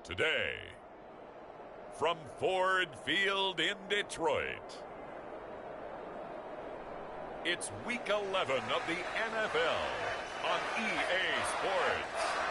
Today, from Ford Field in Detroit, it's Week 11 of the NFL on EA Sports.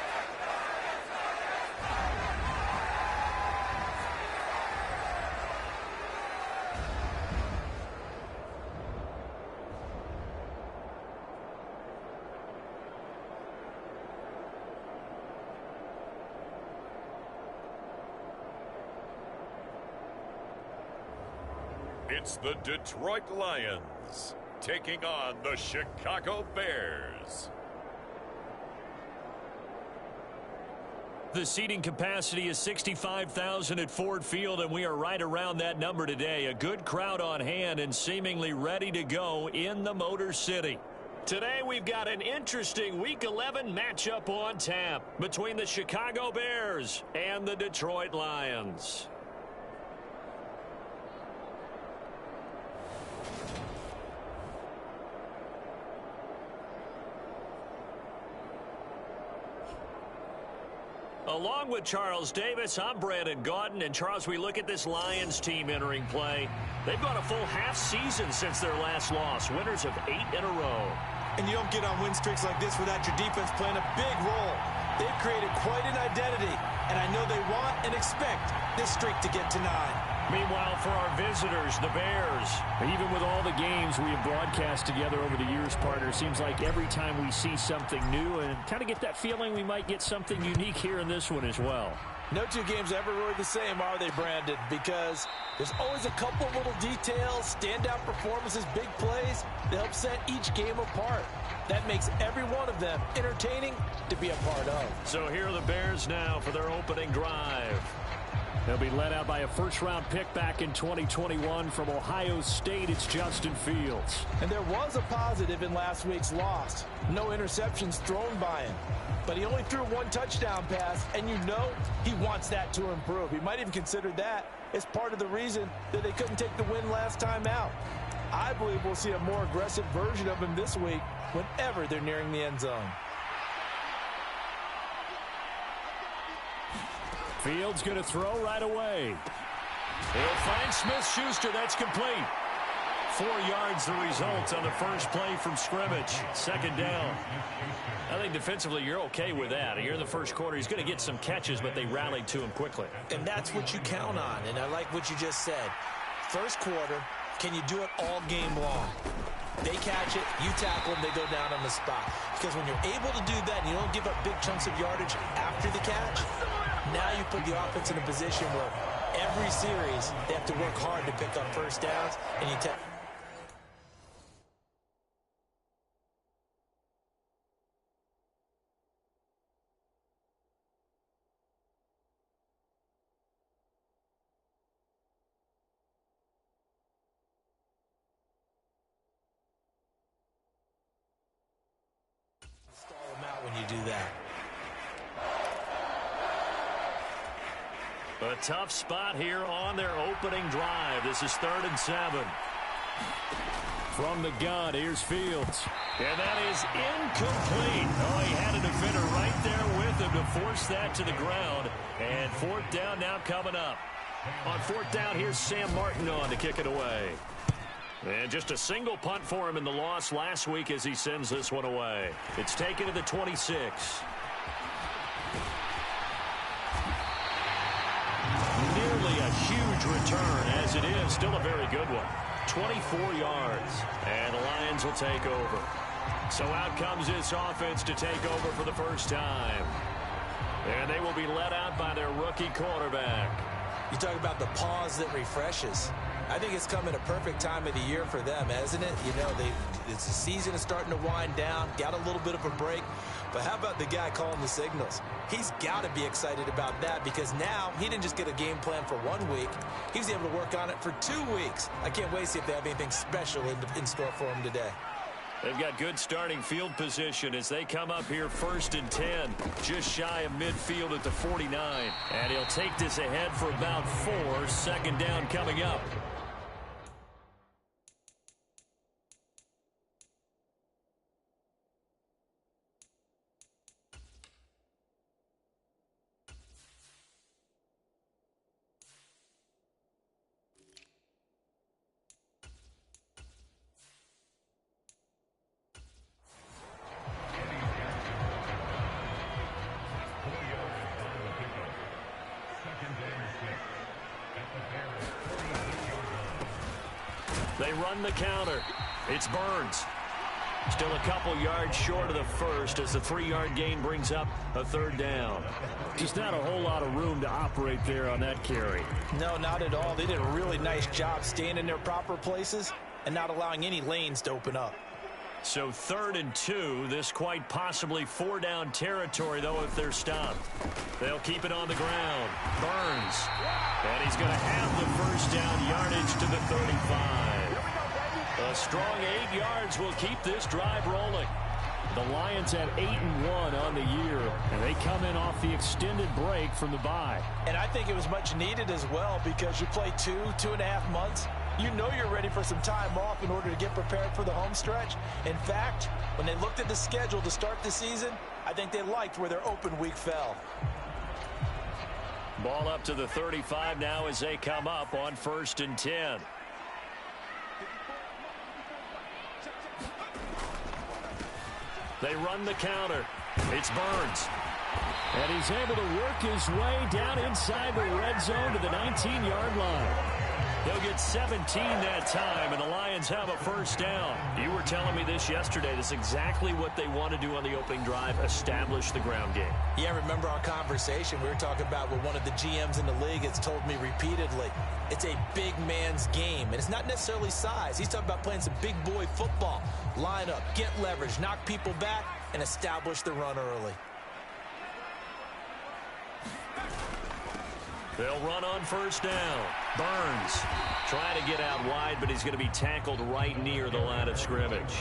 It's the Detroit Lions taking on the Chicago Bears. The seating capacity is 65,000 at Ford Field, and we are right around that number today. A good crowd on hand and seemingly ready to go in the Motor City. Today we've got an interesting Week 11 matchup on tap between the Chicago Bears and the Detroit Lions. Along with Charles Davis, I'm Brandon Gaudin. And Charles, we look at this Lions team entering play. They've gone a full half season since their last loss. Winners of 8 in a row. And you don't get on win streaks like this without your defense playing a big role. They've created quite an identity, and I know they want and expect this streak to get to 9. Meanwhile, for our visitors, the Bears, even with all the games we have broadcast together over the years, partner, seems like every time we see something new and kind of get that feeling we might get something unique here in this one as well. No two games ever really the same, are they, Brandon? Because there's always a couple little details, standout performances, big plays that help set each game apart. That makes every one of them entertaining to be a part of. So here are the Bears now for their opening drive. They'll be led out by a first-round pick back in 2021 from Ohio State. It's Justin Fields. And there was a positive in last week's loss. No interceptions thrown by him. But he only threw 1 touchdown pass, and you know he wants that to improve. He might even consider that as part of the reason that they couldn't take the win last time out. I believe we'll see a more aggressive version of him this week whenever they're nearing the end zone. Fields going to throw right away. He'll find Smith-Schuster. That's complete. 4 yards the result on the first play from scrimmage. Second down. I think defensively you're okay with that. Here in the first quarter, he's going to get some catches, but they rallied to him quickly. And that's what you count on, and I like what you just said. First quarter, can you do it all game long? They catch it, you tackle them, they go down on the spot. Because when you're able to do that and you don't give up big chunks of yardage after the catch, now you put the offense in a position where every series they have to work hard to pick up first downs, and you take. Stall them out when you do that. A tough spot here on their opening drive. This is 3rd and 7. From the gun, here's Fields. And that is incomplete. Oh, he had a defender right there with him to force that to the ground. And 4th down now coming up. On 4th down, here's Sam Martin on to kick it away. And just a single punt for him in the loss last week as he sends this one away. It's taken to the 26. Nearly a huge return, as it is still a very good one. 24 yards, and the Lions will take over. So out comes this offense to take over for the first time. And they will be led out by their rookie quarterback. You talk about the pause that refreshes. I think it's come at a perfect time of the year for them, hasn't it? You know, the season is starting to wind down, got a little bit of a break. But how about the guy calling the signals? He's got to be excited about that because now he didn't just get a game plan for 1 week. He was able to work on it for 2 weeks. I can't wait to see if they have anything special in store for him today. They've got good starting field position as they come up here 1st and 10, just shy of midfield at the 49. And he'll take this ahead for about 4. 2nd down coming up. They run the counter. It's Burns. Still a couple yards short of the first as the 3-yard gain brings up a third down. Just not a whole lot of room to operate there on that carry. No, not at all. They did a really nice job staying in their proper places and not allowing any lanes to open up. So 3rd and 2, this quite possibly 4-down territory, though, if they're stopped. They'll keep it on the ground. Burns. And he's going to have the first down yardage to the 35. A strong 8 yards will keep this drive rolling. The Lions at 8-1 on the year, and they come in off the extended break from the bye. And I think it was much needed as well because you play 2.5 months. You know you're ready for some time off in order to get prepared for the home stretch. In fact, when they looked at the schedule to start the season, I think they liked where their open week fell. Ball up to the 35 now as they come up on 1st and 10. They run the counter. It's Burns. And he's able to work his way down inside the red zone to the 19-yard line. He'll get 17 that time, and the Lions have a first down. You were telling me this yesterday. This is exactly what they want to do on the opening drive, establish the ground game. Yeah, remember our conversation we were talking about with one of the GMs in the league has told me repeatedly, it's a big man's game, and it's not necessarily size. He's talking about playing some big boy football. Line up, get leverage, knock people back, and establish the run early. They'll run on first down. Burns trying to get out wide, but he's going to be tackled right near the line of scrimmage.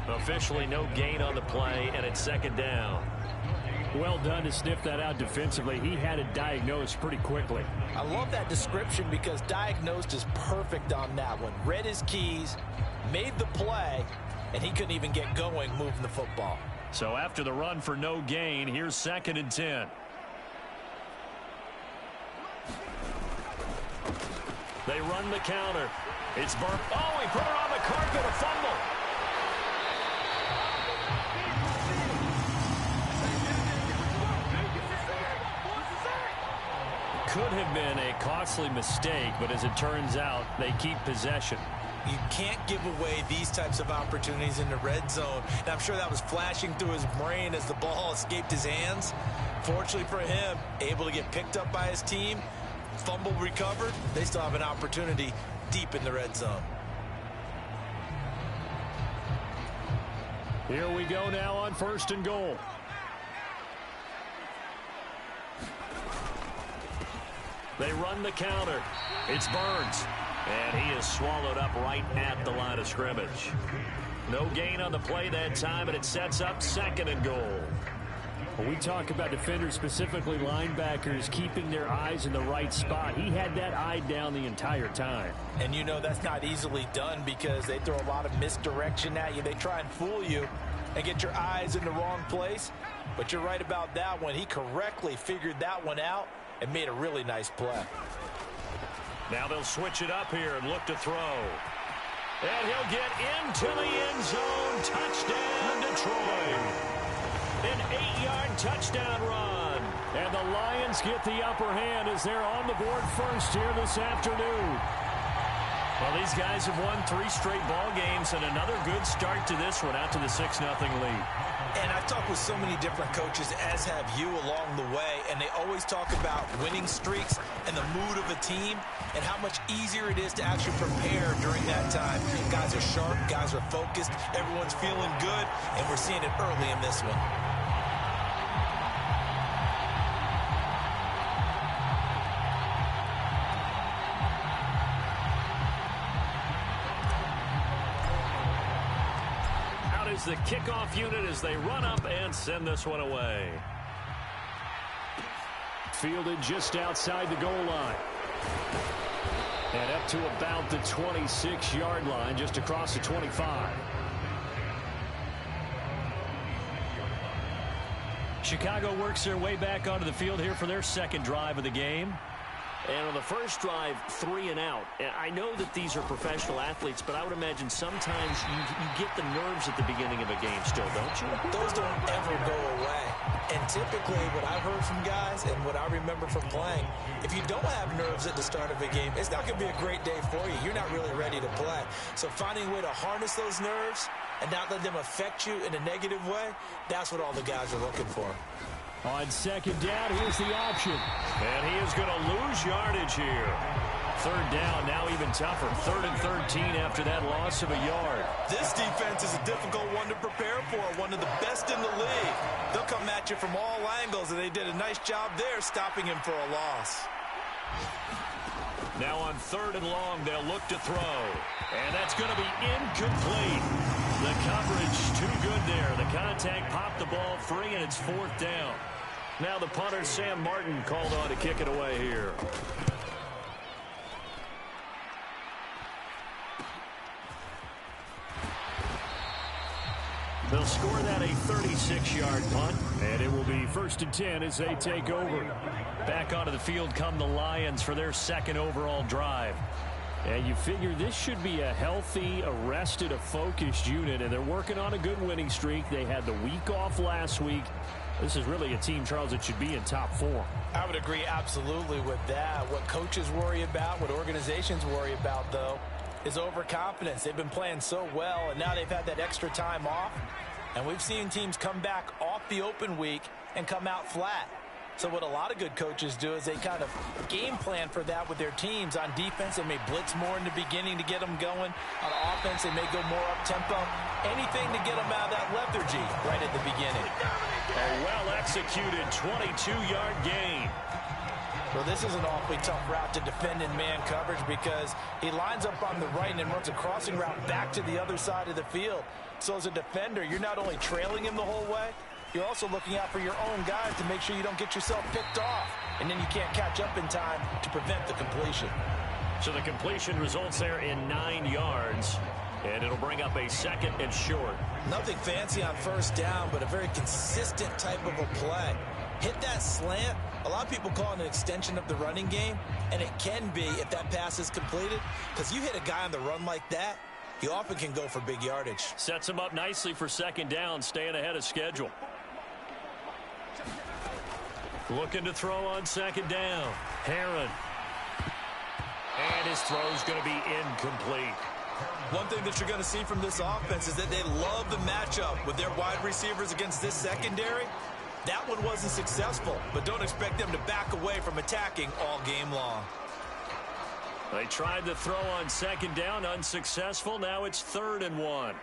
Officially no gain on the play, and it's 2nd down. Well done to sniff that out defensively. He had it diagnosed pretty quickly. I love that description because diagnosed is perfect on that one. Read his keys, made the play, and he couldn't even get going moving the football. So after the run for no gain, here's 2nd and 10. They run the counter. It's Burns. Oh, he put it on the carpet, a fumble. Could have been a costly mistake, but as it turns out, they keep possession. You can't give away these types of opportunities in the red zone. And I'm sure that was flashing through his brain as the ball escaped his hands. Fortunately for him, able to get picked up by his team, fumble recovered. They still have an opportunity deep in the red zone. Here we go now on 1st and goal. They run the counter. It's Burns. And he is swallowed up right at the line of scrimmage. No gain on the play that time, and it sets up 2nd and goal. When we talk about defenders, specifically linebackers, keeping their eyes in the right spot, he had that eye down the entire time. And you know that's not easily done because they throw a lot of misdirection at you. They try and fool you and get your eyes in the wrong place. But you're right about that one. He correctly figured that one out and made a really nice play. Now they'll switch it up here and look to throw. And he'll get into the end zone. Touchdown, Detroit. An 8-yard touchdown run. And the Lions get the upper hand as they're on the board first here this afternoon. Well, these guys have won 3 straight ball games and another good start to this one out to the 6-0 lead. And I've talked with so many different coaches, as have you along the way, and they always talk about winning streaks and the mood of a team and how much easier it is to actually prepare during that time. Guys are sharp, guys are focused, everyone's feeling good, and we're seeing it early in this one. The kickoff unit as they run up and send this one away. Fielded just outside the goal line. And up to about the 26-yard line, just across the 25. Chicago works their way back onto the field here for their 2nd drive of the game. And on the first drive, 3 and out. I know that these are professional athletes, but I would imagine sometimes you get the nerves at the beginning of a game still, don't you? Those don't ever go away. And typically what I've heard from guys and what I remember from playing, if you don't have nerves at the start of a game, it's not going to be a great day for you. You're not really ready to play. So finding a way to harness those nerves and not let them affect you in a negative way, that's what all the guys are looking for. On second down, here's the option. And he is going to lose yardage here. Third down, now even tougher. 3rd and 13 after that loss of a yard. This defense is a difficult one to prepare for, one of the best in the league. They'll come at you from all angles, and they did a nice job there stopping him for a loss. Now on 3rd and long, they'll look to throw. And that's going to be incomplete. The coverage too good there. The contact popped the ball free, and it's 4th down. Now the punter, Sam Martin, called on to kick it away here. They'll score that a 36-yard punt, and it will be 1st and 10 as they take over. Back onto the field come the Lions for their 2nd overall drive. And you figure this should be a healthy, arrested, a focused unit, and they're working on a good winning streak. They had the week off last week. This is really a team, Charles, that should be in top 4. I would agree absolutely with that. What coaches worry about, what organizations worry about, though, is overconfidence. They've been playing so well, and now they've had that extra time off. And we've seen teams come back off the open week and come out flat. So what a lot of good coaches do is they kind of game plan for that with their teams. On defense, they may blitz more in the beginning to get them going. On offense, they may go more up-tempo. Anything to get them out of that lethargy right at the beginning. A well-executed 22-yard gain. Well, this is an awfully tough route to defend in man coverage because he lines up on the right and then runs a crossing route back to the other side of the field. So as a defender, you're not only trailing him the whole way, you're also looking out for your own guys to make sure you don't get yourself picked off. And then you can't catch up in time to prevent the completion. So the completion results there in 9 yards. And it'll bring up a 2nd and short. Nothing fancy on 1st down, but a very consistent type of a play. Hit that slant. A lot of people call it an extension of the running game, and it can be if that pass is completed, because you hit a guy on the run like that, he often can go for big yardage. Sets him up nicely for 2nd down, staying ahead of schedule. Looking to throw on 2nd down. Herron. And his throw's going to be incomplete. One thing that you're going to see from this offense is that they love the matchup with their wide receivers against this secondary. That one wasn't successful, but don't expect them to back away from attacking all game long. They tried to throw on 2nd down, unsuccessful. Now it's 3rd and 1.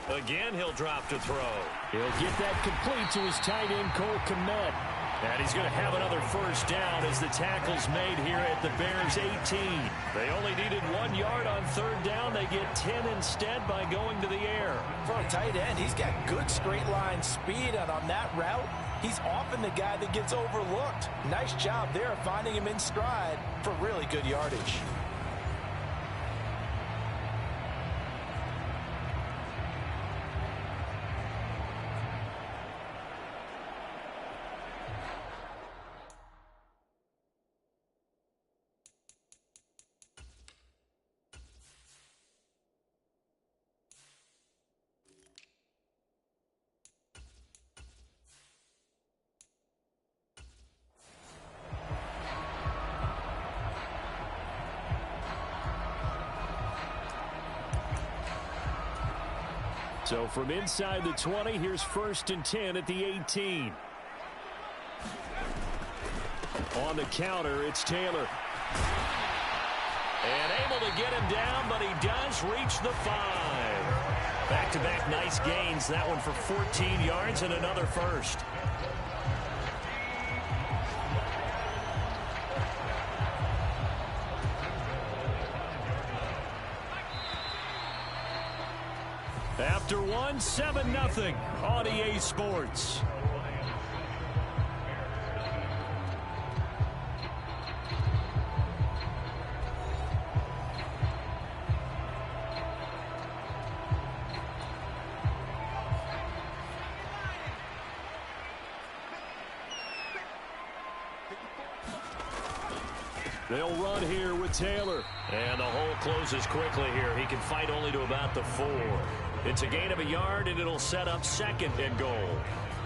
Again, he'll drop to throw. He'll get that complete to his tight end, Cole Kmet. And he's going to have another first down as the tackle's made here at the Bears' 18. They only needed 1 yard on third down. They get 10 instead by going to the air. For a tight end, he's got good straight line speed, and on that route, he's often the guy that gets overlooked. Nice job there finding him in stride for really good yardage. So from inside the 20, here's 1st and 10 at the 18. On the counter, it's Taylor. And able to get him down, but he does reach the 5. Back-to-back nice gains. That one for 14 yards and another first. After one, 7-0 on EA Sports. They'll run here with Taylor. And the hole closes quickly here. He can fight only to about the 4. It's a gain of a yard, and it'll set up 2nd and goal.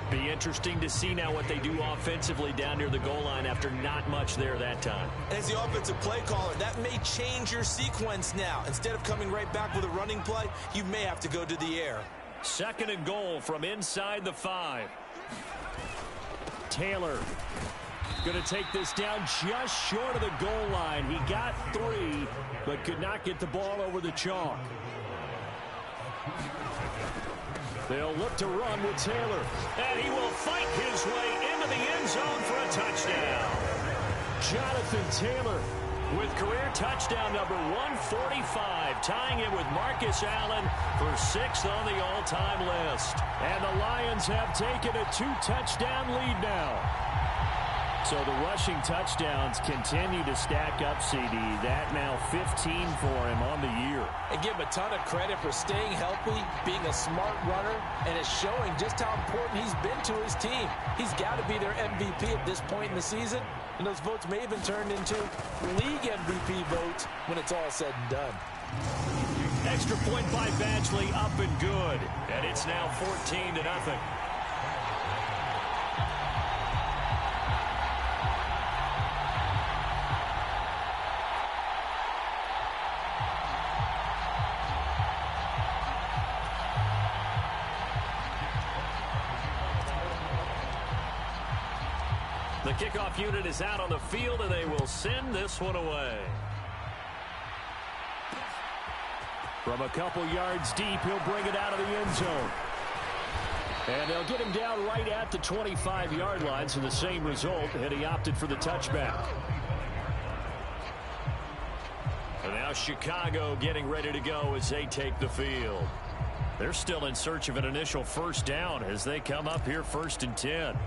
Be interesting to see now what they do offensively down near the goal line after not much there that time. As the offensive play caller, that may change your sequence now. Instead of coming right back with a running play, you may have to go to the air. 2nd and goal from inside the 5. Taylor going to take this down just short of the goal line. He got 3, but could not get the ball over the chalk. They'll look to run with Taylor. And he will fight his way into the end zone for a touchdown. Jonathan Taylor with career touchdown number 145, tying it with Marcus Allen for 6th on the all-time list. And the Lions have taken a 2-touchdown lead now. So the rushing touchdowns continue to stack up, CD. That now 15 for him on the year. And give him a ton of credit for staying healthy, being a smart runner, and it's showing just how important he's been to his team. He's got to be their MVP at this point in the season, and those votes may even turn into league MVP votes when it's all said and done. Extra point by Badgley, up and good. And it's now 14-0. The kickoff unit is out on the field, and they will send this one away. From a couple yards deep, he'll bring it out of the end zone. And they'll get him down right at the 25-yard line, so the same result, and he opted for the touchback. And now Chicago getting ready to go as they take the field. They're still in search of an initial first down as they come up here 1st and 10.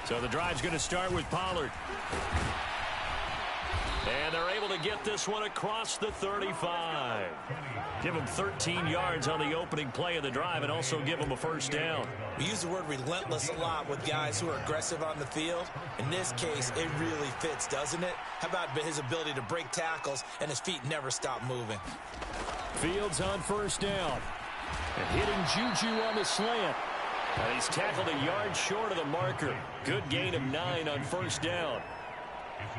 So the drive's going to start with Pollard. And they're able to get this one across the 35. Give them 13 yards on the opening play of the drive and also give them a first down. We use the word relentless a lot with guys who are aggressive on the field. In this case, it really fits, doesn't it? How about his ability to break tackles and his feet never stop moving? Fields on first down. And hitting Juju on the slant. And he's tackled a yard short of the marker. Good gain of 9 on first down.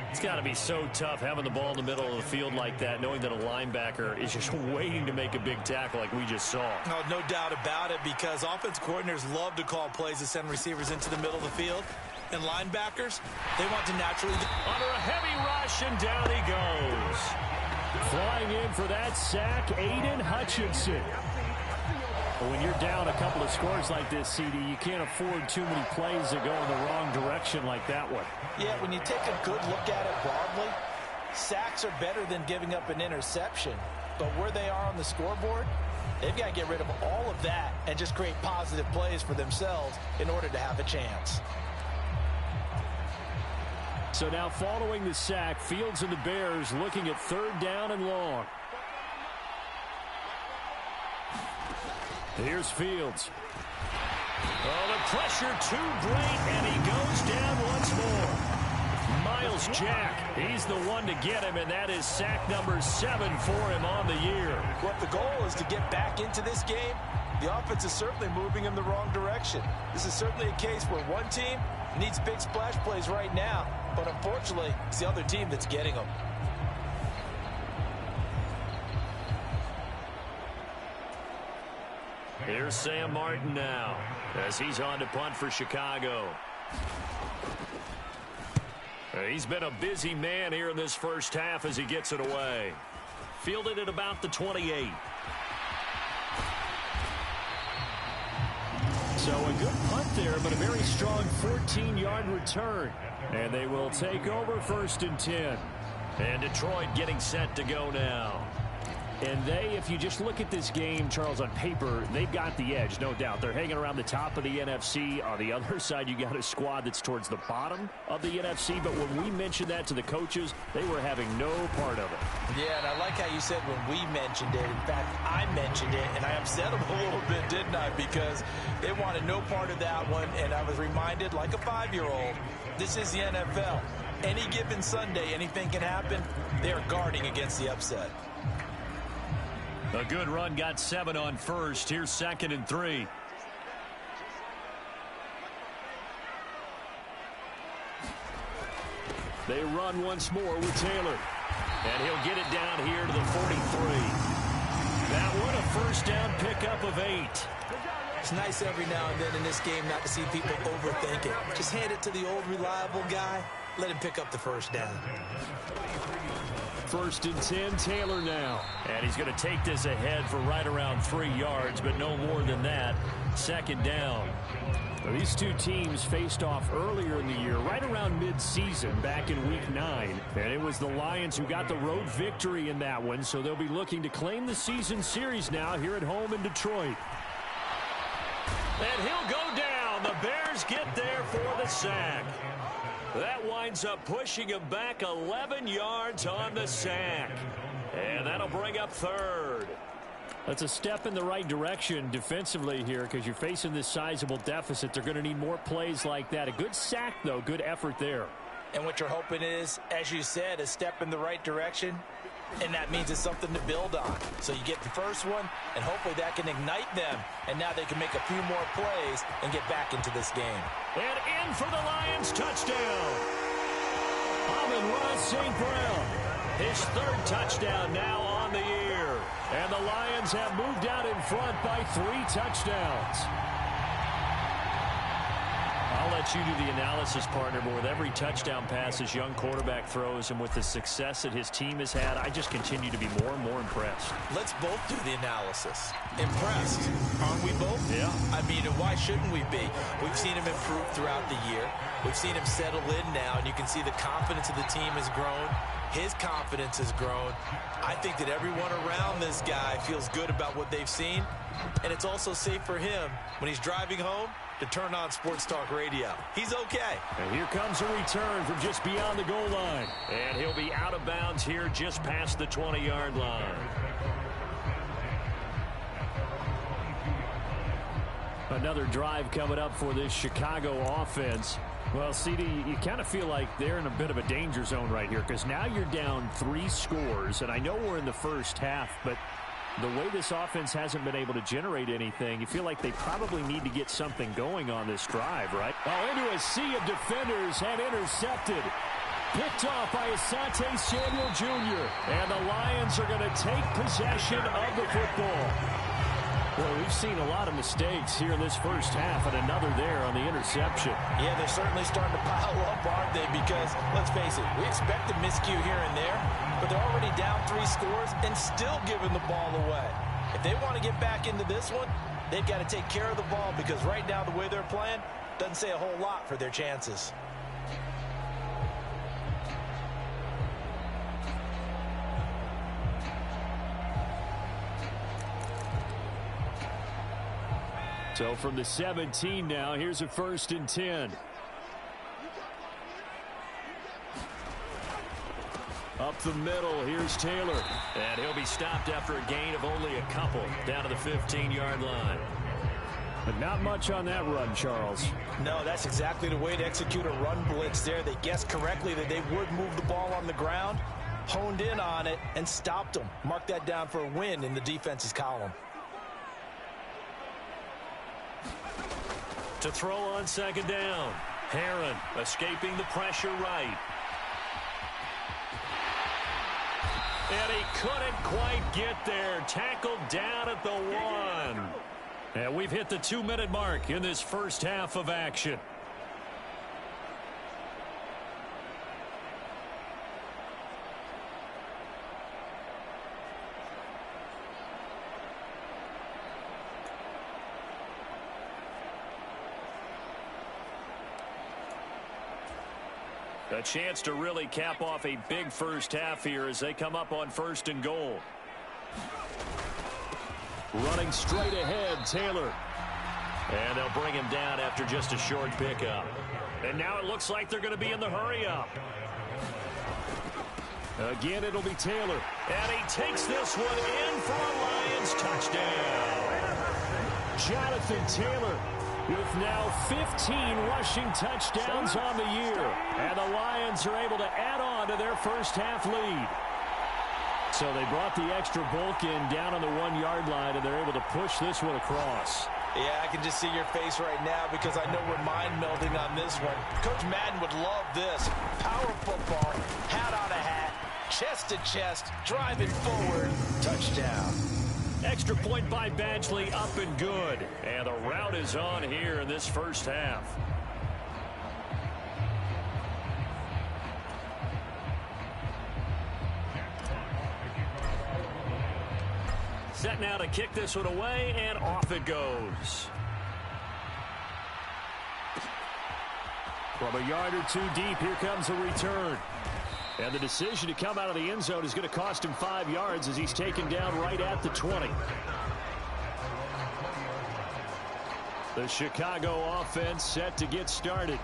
It's got to be so tough having the ball in the middle of the field like that, knowing that a linebacker is just waiting to make a big tackle like we just saw. No doubt about it, because offense coordinators love to call plays to send receivers into the middle of the field. And linebackers, they want to naturally... Under a heavy rush, and down he goes. Flying in for that sack, Aiden Hutchinson. When you're down a couple of scores like this, CD, you can't afford too many plays that go in the wrong direction like that one. Yeah, when you take a good look at it broadly, sacks are better than giving up an interception. But where they are on the scoreboard, they've got to get rid of all of that and just create positive plays for themselves in order to have a chance. So now following the sack, Fields and the Bears looking at 3rd down and long. Here's Fields. Oh, the pressure too great, and he goes down once more. Myles Jack, he's the one to get him, and that is sack number 7 for him on the year. Well, if the goal is to get back into this game, the offense is certainly moving in the wrong direction. This is certainly a case where one team needs big splash plays right now, but unfortunately, it's the other team that's getting them. Here's Sam Martin now, as he's on to punt for Chicago. He's been a busy man here in this first half as he gets it away. Fielded at about the 28. So a good punt there, but a very strong 14-yard return. And they will take over 1st and 10. And Detroit getting set to go now. And they, if you just look at this game, Charles, on paper, they've got the edge, no doubt. They're hanging around the top of the NFC. On the other side, you got a squad that's towards the bottom of the NFC. But when we mentioned that to the coaches, they were having no part of it. Yeah, and I like how you said when we mentioned it. In fact, I mentioned it, and I upset them a little bit, didn't I? Because they wanted no part of that one, and I was reminded, like a 5-year-old, this is the NFL. Any given Sunday, anything can happen. They are guarding against the upset. A good run, got 7 on 1st. Here's 2nd and 3. They run once more with Taylor. And he'll get it down here to the 43. That one, a 1st down pickup of 8. It's nice every now and then in this game not to see people overthink it. Just hand it to the old reliable guy. Let him pick up the 1st down. 1st and 10, Taylor now. And he's going to take this ahead for right around 3 yards, but no more than that. 2nd down. Well, these two teams faced off earlier in the year, right around mid-season, back in Week 9. And it was the Lions who got the road victory in that one, so they'll be looking to claim the season series now here at home in Detroit. And he'll go down. The Bears get there for the sack. That winds up pushing him back 11 yards on the sack. And that'll bring up 3rd. That's a step in the right direction defensively here because you're facing this sizable deficit. They're going to need more plays like that. A good sack, though. Good effort there. And what you're hoping is, as you said, a step in the right direction. And that means it's something to build on. So you get the first one, and hopefully that can ignite them. And now they can make a few more plays and get back into this game. And in for the Lions, touchdown. Amon-Ra St. Brown. His 3rd touchdown now on the year. And the Lions have moved out in front by 3 touchdowns. I'll let you do the analysis, partner, but with every touchdown pass this young quarterback throws and with the success that his team has had, I just continue to be more and more impressed. Let's both do the analysis. Impressed. Aren't we both? Yeah. I mean, why shouldn't we be? We've seen him improve throughout the year. We've seen him settle in now, and you can see the confidence of the team has grown. His confidence has grown. I think that everyone around this guy feels good about what they've seen, and it's also safe for him when he's driving home to turn on Sports Talk Radio. He's okay. And here comes a return from just beyond the goal line. And he'll be out of bounds here just past the 20-yard line. Another drive coming up for this Chicago offense. Well, CD, you kind of feel like they're in a bit of a danger zone right here because now you're down 3 scores, and I know we're in the first half, but the way this offense hasn't been able to generate anything, you feel like they probably need to get something going on this drive, right? Oh, into a sea of defenders and intercepted. Picked off by Asante Samuel Jr. And the Lions are going to take possession of the football. Well, we've seen a lot of mistakes here in this first half, and another there on the interception. Yeah, they're certainly starting to pile up, aren't they? Because, let's face it, we expect a miscue here and there, but they're already down 3 scores and still giving the ball away. If they want to get back into this one, they've got to take care of the ball, because right now the way they're playing doesn't say a whole lot for their chances. So from the 17 now, here's a 1st and 10. Up the middle, here's Taylor. And he'll be stopped after a gain of only a couple down to the 15-yard line. But not much on that run, Charles. No, that's exactly the way to execute a run blitz there. They guessed correctly that they would move the ball on the ground, honed in on it, and stopped them. Mark that down for a win in the defense's column. To throw on 2nd down. Herron escaping the pressure right. And he couldn't quite get there. Tackled down at the 1. And we've hit the 2-minute mark in this first half of action. A chance to really cap off a big first half here as they come up on 1st and goal. Running straight ahead, Taylor. And they'll bring him down after just a short pickup. And now it looks like they're going to be in the hurry-up. Again, it'll be Taylor. And he takes this one in for a Lions touchdown. Jonathan Taylor with now 15 rushing touchdowns on the year. And the Lions are able to add on to their first half lead. So they brought the extra bulk in down on the 1-yard line, and they're able to push this one across. Yeah, I can just see your face right now because I know we're mind melding on this one. Coach Madden would love this. Power football, hat on a hat, chest to chest, driving forward, touchdown. Extra point by Badgley, up and good. And the route is on here in this first half. Set now to kick this one away, and off it goes. From a yard or 2 deep, here comes a return. And the decision to come out of the end zone is going to cost him 5 yards as he's taken down right at the 20. The Chicago offense set to get started.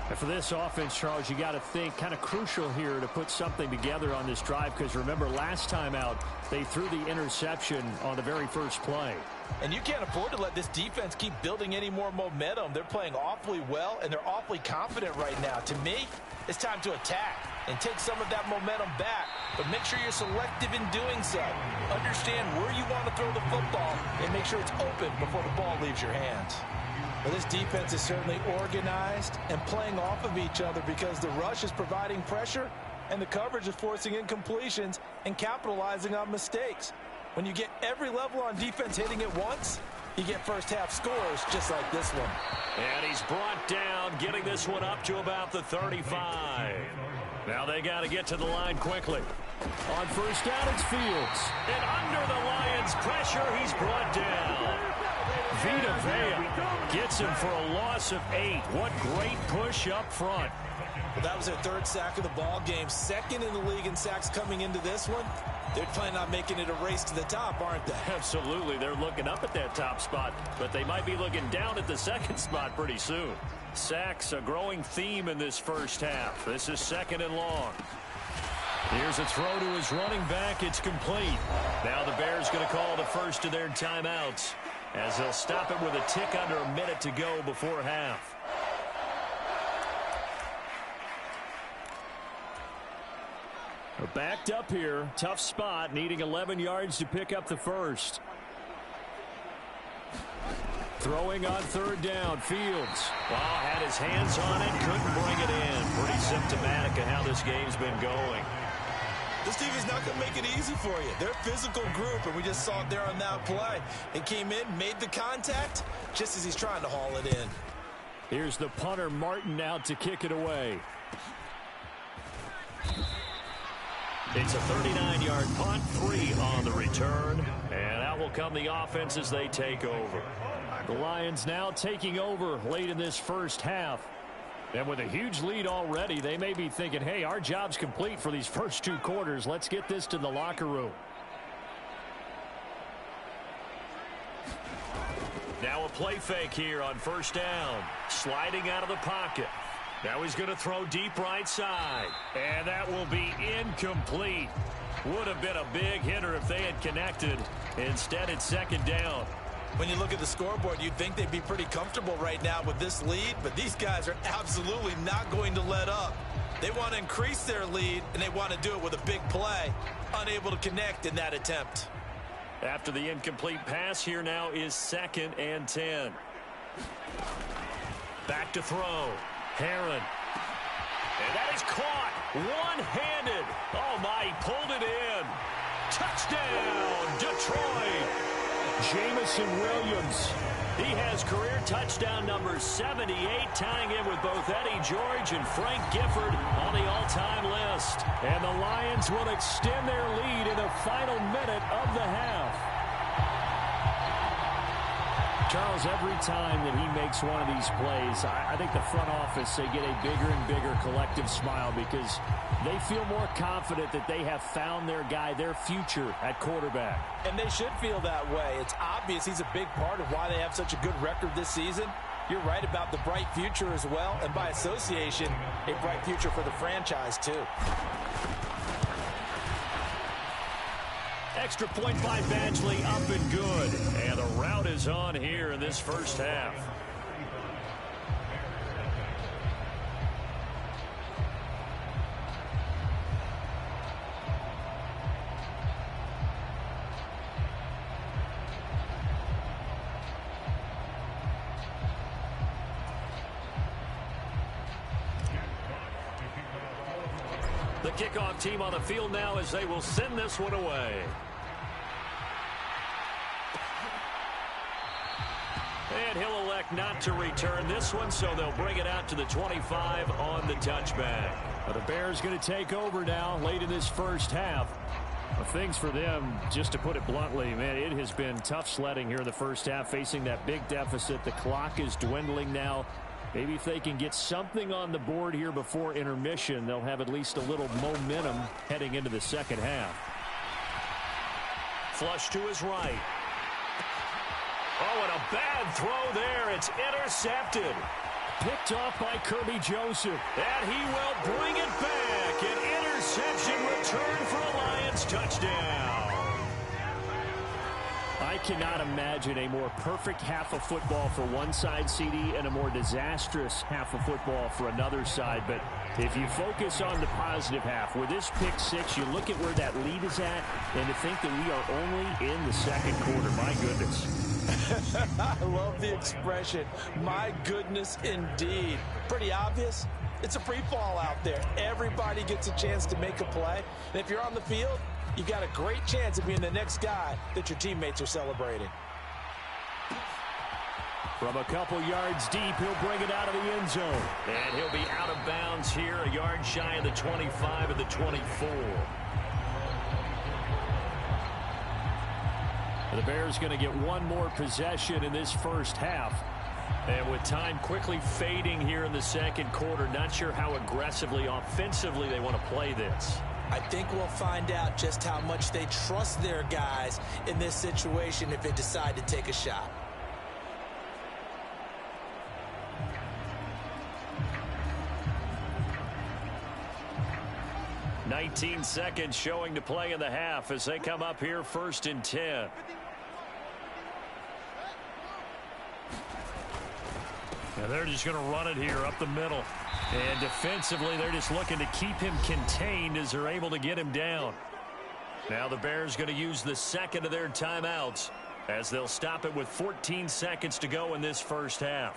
And for this offense, Charles, you got to think kind of crucial here to put something together on this drive, because remember last time out they threw the interception on the very first play. And you can't afford to let this defense keep building any more momentum. They're playing awfully well, and they're awfully confident right now. To me, it's time to attack and take some of that momentum back, but make sure you're selective in doing so. Understand where you want to throw the football and make sure it's open before the ball leaves your hands. Well, this defense is certainly organized and playing off of each other because the rush is providing pressure and the coverage is forcing incompletions and capitalizing on mistakes. When you get every level on defense hitting it once, you get first half scores just like this one. And he's brought down, getting this one up to about the 35. Now they got to get to the line quickly. On first down, it's Fields. And under the Lions' pressure, he's brought down. Vita Vea gets him for a loss of 8. What great push up front. Well, that was their 3rd sack of the ball game. 2nd in the league in sacks coming into this one. They're planning on making it a race to the top, aren't they? Absolutely. They're looking up at that top spot, but they might be looking down at the 2nd spot pretty soon. Sacks, a growing theme in this first half. This is 2nd and long. Here's a throw to his running back. It's complete. Now the Bears going to call the first of their timeouts as they'll stop it with a tick under a minute to go before half. Backed up here. Tough spot, needing 11 yards to pick up the first. Throwing on 3rd down, Fields. Well, had his hands on it, couldn't bring it in. Pretty symptomatic of how this game's been going. This team is not going to make it easy for you. They're a physical group, and we just saw it there on that play. He came in, made the contact, just as he's trying to haul it in. Here's the punter, Martin, out to kick it away. It's a 39-yard punt, 3 on the return, and out will come the offense as they take over. The Lions now taking over late in this first half. And with a huge lead already, they may be thinking, hey, our job's complete for these first 2 quarters. Let's get this to the locker room. Now a play fake here on first down. Sliding out of the pocket. Now he's going to throw deep right side. And that will be incomplete. Would have been a big hitter if they had connected. Instead, it's second down. When you look at the scoreboard, you'd think they'd be pretty comfortable right now with this lead, but these guys are absolutely not going to let up. They want to increase their lead, and they want to do it with a big play. Unable to connect in that attempt. After the incomplete pass, here now is 2nd and 10. Back to throw. Herron. And that is caught one-handed. Oh, my, he pulled it in. Touchdown, Detroit. Jameson Williams. He has career touchdown number 78, tying in with both Eddie George and Frank Gifford on the all-time list. And the Lions will extend their lead in the final minute of the half. Charles, every time that he makes one of these plays, I think the front office, they get a bigger and bigger collective smile because they feel more confident that they have found their guy, their future at quarterback. And they should feel that way. It's obvious he's a big part of why they have such a good record this season. You're right about the bright future as well, and by association, a bright future for the franchise too. Extra point by Badgley, up and good. And the route is on here in this first half. The kickoff team on the field now as they will send this one away. And he'll elect not to return this one, so they'll bring it out to the 25 on the touchback. Well, the Bears going to take over now late in this first half. Well, things for them, just to put it bluntly, man, it has been tough sledding here in the first half, facing that big deficit. The clock is dwindling now. Maybe if they can get something on the board here before intermission, they'll have at least a little momentum heading into the second half. Flush to his right. Oh, and a bad throw there. It's intercepted. Picked off by Kirby Joseph. And he will bring it back. An interception return for a Lions touchdown. I cannot imagine a more perfect half of football for one side, CD, and a more disastrous half of football for another side. But if you focus on the positive half, with this pick six, you look at where that lead is at, and to think that we are only in the second quarter. My goodness. I love the expression, my goodness indeed. Pretty obvious. It's a free fall out there. Everybody gets a chance to make a play. And if you're on the field, you got a great chance of being the next guy that your teammates are celebrating. From a couple yards deep, he'll bring it out of the end zone. And he'll be out of bounds here, a yard shy of the 25 of the 24. The Bears going to get one more possession in this first half. And with time quickly fading here in the second quarter, not sure how aggressively, offensively they want to play this. I think we'll find out just how much they trust their guys in this situation if they decide to take a shot. "19 seconds showing to play in the half as they come up here 1st and 10. And they're just going to run it here up the middle. And defensively, they're just looking to keep him contained as they're able to get him down. Now the Bears going to use the second of their timeouts as they'll stop it with 14 seconds to go in this first half.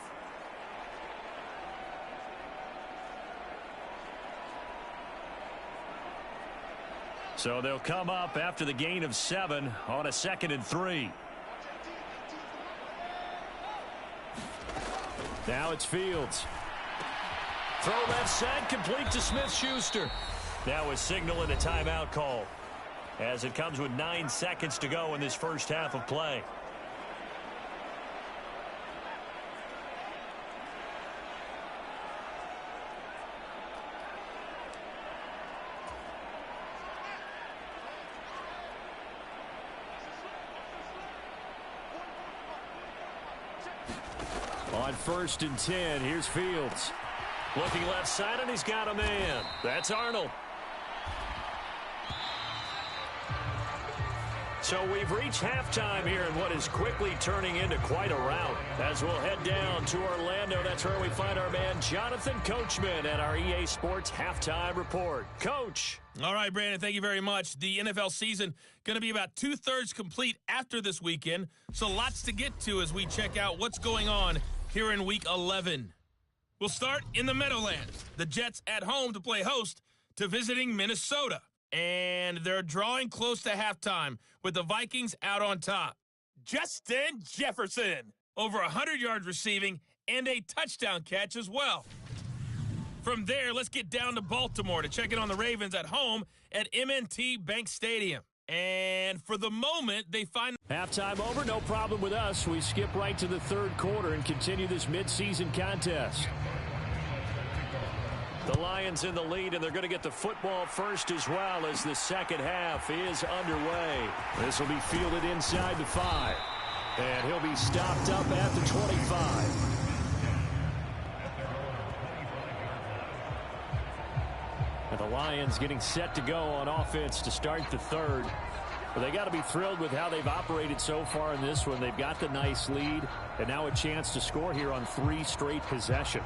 So they'll come up after the gain of 7 on a 2nd and 3. Now it's Fields. Throw left side, complete to Smith-Schuster. Now a signal and a timeout call, as it comes with 9 seconds to go in this first half of play. On 1st and 10, here's Fields. Looking left side, and he's got a man. That's Arnold. So we've reached halftime here in what is quickly turning into quite a rout. As we'll head down to Orlando, that's where we find our man Jonathan Coachman at our EA Sports Halftime Report. Coach. All right, Brandon, thank you very much. The NFL season going to be about 2/3 complete after this weekend, so lots to get to as we check out what's going on here in Week 11. We'll start in the Meadowlands. The Jets at home to play host to visiting Minnesota. And they're drawing close to halftime with the Vikings out on top. Justin Jefferson, over 100 yards receiving and a touchdown catch as well. From there, let's get down to Baltimore to check in on the Ravens at home at M&T Bank Stadium. And for the moment, they find... Halftime over, no problem with us. We skip right to the 3rd quarter and continue this midseason contest. The Lions in the lead, and they're going to get the football first as well as the second half is underway. This will be fielded inside the 5. And he'll be stopped up at the 25. And the Lions getting set to go on offense to start the 3rd. But they got to be thrilled with how they've operated so far in this one. They've got the nice lead, and now a chance to score here on 3 straight possessions.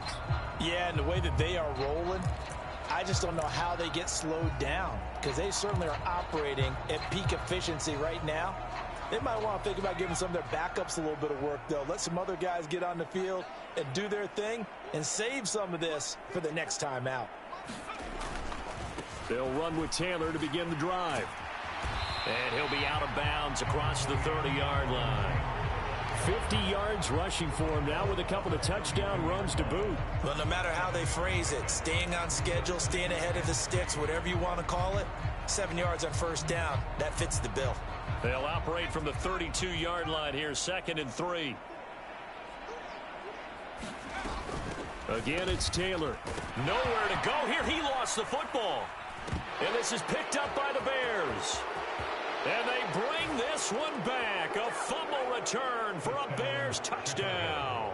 Yeah, and the way that they are rolling, I just don't know how they get slowed down, because they certainly are operating at peak efficiency right now. They might want to think about giving some of their backups a little bit of work, though. Let some other guys get on the field and do their thing and save some of this for the next time out. They'll run with Taylor to begin the drive. And he'll be out of bounds across the 30-yard line. 50 yards rushing for him now with a couple of touchdown runs to boot. Well, no matter how they phrase it, staying on schedule, staying ahead of the sticks, whatever you want to call it, 7 yards on 1st down, that fits the bill. They'll operate from the 32-yard line here, 2nd and 3. Again, it's Taylor. Nowhere to go here. He lost the football. And this is picked up by the Bears. And they bring this one back. A fumble return for a Bears touchdown.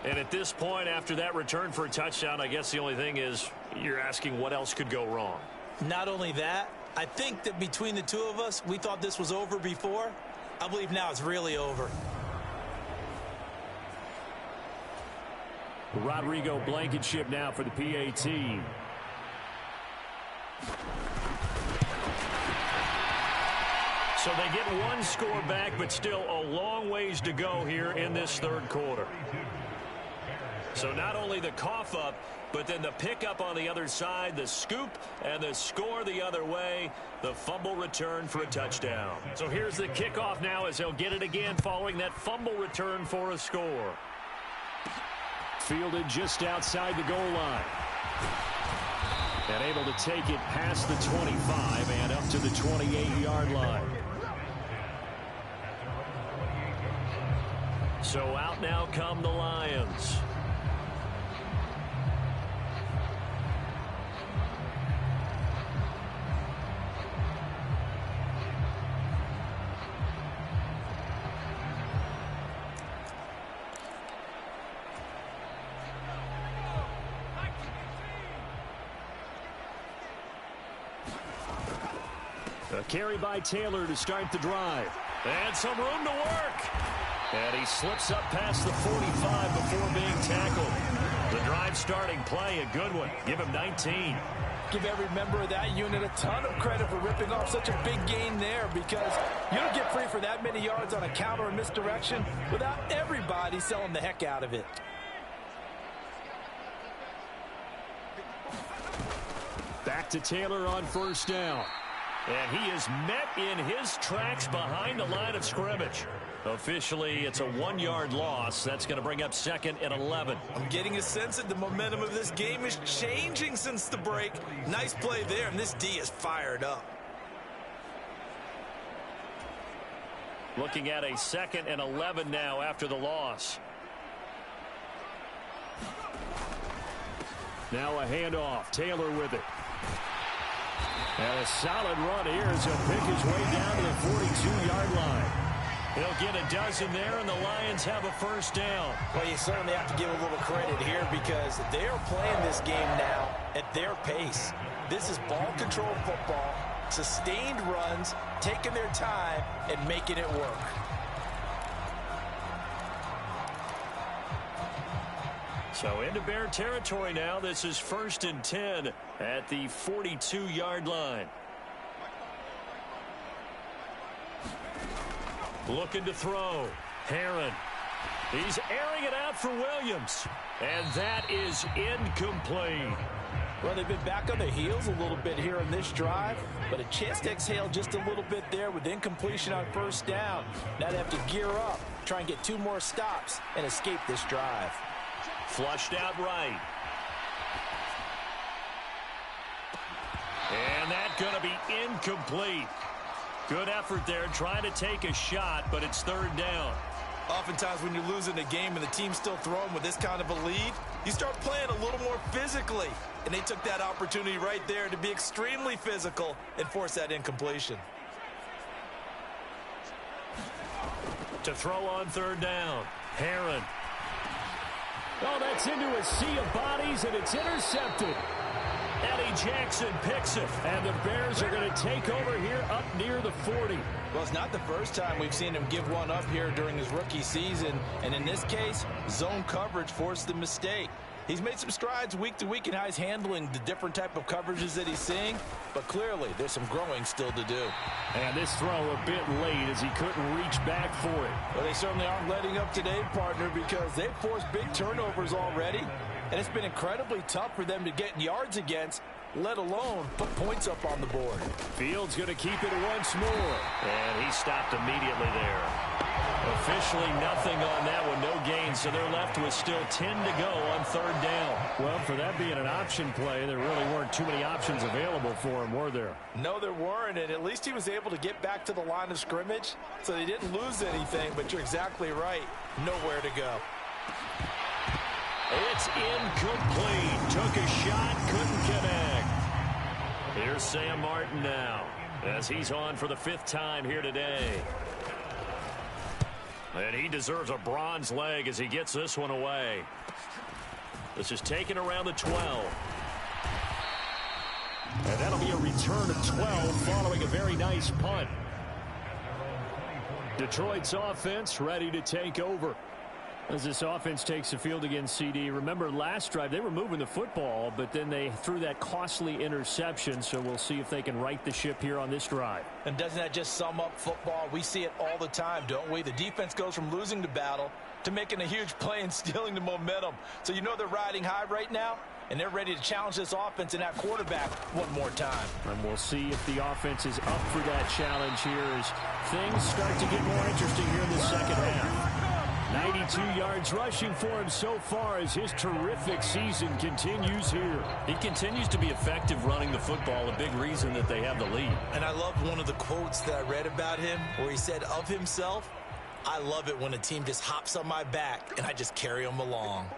And at this point, after that return for a touchdown, I guess the only thing is you're asking what else could go wrong. Not only that, I think that between the two of us, we thought this was over before. I believe now it's really over. Rodrigo Blankenship now for the PAT. So they get one score back, but still a long ways to go here in this 3rd quarter. So not only the cough up, but then the pickup on the other side, the scoop, and the score the other way, the fumble return for a touchdown. So here's the kickoff now as they'll get it again following that fumble return for a score. Fielded just outside the goal line. And able to take it past the 25 and up to the 28-yard line. So out now come the Lions. A carry by Taylor to start the drive. And some room to work. And he slips up past the 45 before being tackled. The drive starting play, a good one. Give him 19. Give every member of that unit a ton of credit for ripping off such a big gain there, because you don't get free for that many yards on a counter or misdirection without everybody selling the heck out of it. Back to Taylor on first down. And he is met in his tracks behind the line of scrimmage. Officially, it's a 1-yard loss. That's going to bring up 2nd and 11. I'm getting a sense that the momentum of this game is changing since the break. Nice play there, and this D is fired up. Looking at a 2nd and 11 now after the loss. Now a handoff. Taylor with it. And a solid run here as he'll pick his way down to the 42-yard line. He'll get a dozen there, and the Lions have a first down. Well, you certainly have to give a little credit here because they are playing this game now at their pace. This is ball control football, sustained runs, taking their time, and making it work. So into Bear territory now. This is 1st and 10 at the 42-yard line. Looking to throw. Herron. He's airing it out for Williams. And that is incomplete. Well, they've been back on their heels a little bit here in this drive, but a chance to exhale just a little bit there with incompletion on first down. Now they have to gear up, try and get 2 more stops, and escape this drive. Flushed out right. And that's going to be incomplete. Good effort there trying to take a shot, but it's 3rd down. Oftentimes when you're losing a game and the team's still throwing with this kind of a lead, you start playing a little more physically. And they took that opportunity right there to be extremely physical and force that incompletion. To throw on 3rd down. Herron. Oh, that's into a sea of bodies, and it's intercepted. Eddie Jackson picks it, and the Bears are going to take over here up near the 40. Well, it's not the first time we've seen him give one up here during his rookie season, and in this case, zone coverage forced the mistake. He's made some strides week to week in how he's handling the different type of coverages that he's seeing, but clearly there's some growing still to do. And this throw a bit late as he couldn't reach back for it. Well, they certainly aren't letting up today, partner, because they've forced big turnovers already, and it's been incredibly tough for them to get yards against, let alone put points up on the board. Fields going to keep it once more. And he stopped immediately there. Officially nothing on that one, no gain, so they're left with still 10 to go on 3rd down. Well, for that being an option play, there really weren't too many options available for him, were there? No, there weren't, and at least he was able to get back to the line of scrimmage, so they didn't lose anything, but you're exactly right, nowhere to go. It's incomplete. Took a shot, couldn't connect. Here's Sam Martin now, as he's on for the 5th time here today. And he deserves a bronze leg as he gets this one away. This is taken around the 12. And that'll be a return of 12 following a very nice punt. Detroit's offense ready to take over. As this offense takes the field against CD, remember last drive they were moving the football, but then they threw that costly interception, so we'll see if they can right the ship here on this drive. And doesn't that just sum up football? We see it all the time, don't we? The defense goes from losing the battle to making a huge play and stealing the momentum. So you know they're riding high right now, and they're ready to challenge this offense and that quarterback one more time. And we'll see if the offense is up for that challenge here as things start to get more interesting here in the second half. 92 yards rushing for him so far as his terrific season continues here. He continues to be effective running the football, a big reason that they have the lead. And I love one of the quotes that I read about him where he said of himself, "I love it when a team just hops on my back and I just carry them along."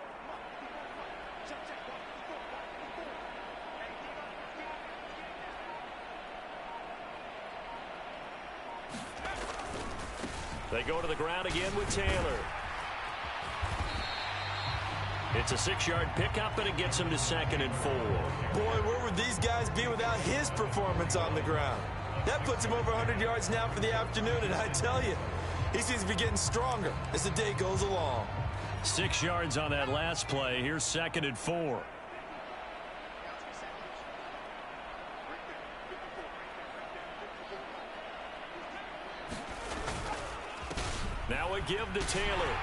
They go to the ground again with Taylor. It's a 6-yard pickup, and it gets him to 2nd and 4. Boy, where would these guys be without his performance on the ground? That puts him over 100 yards now for the afternoon, and I tell you, he seems to be getting stronger as the day goes along. 6 yards on that last play. Here's 2nd and 4. Now a give to Taylor.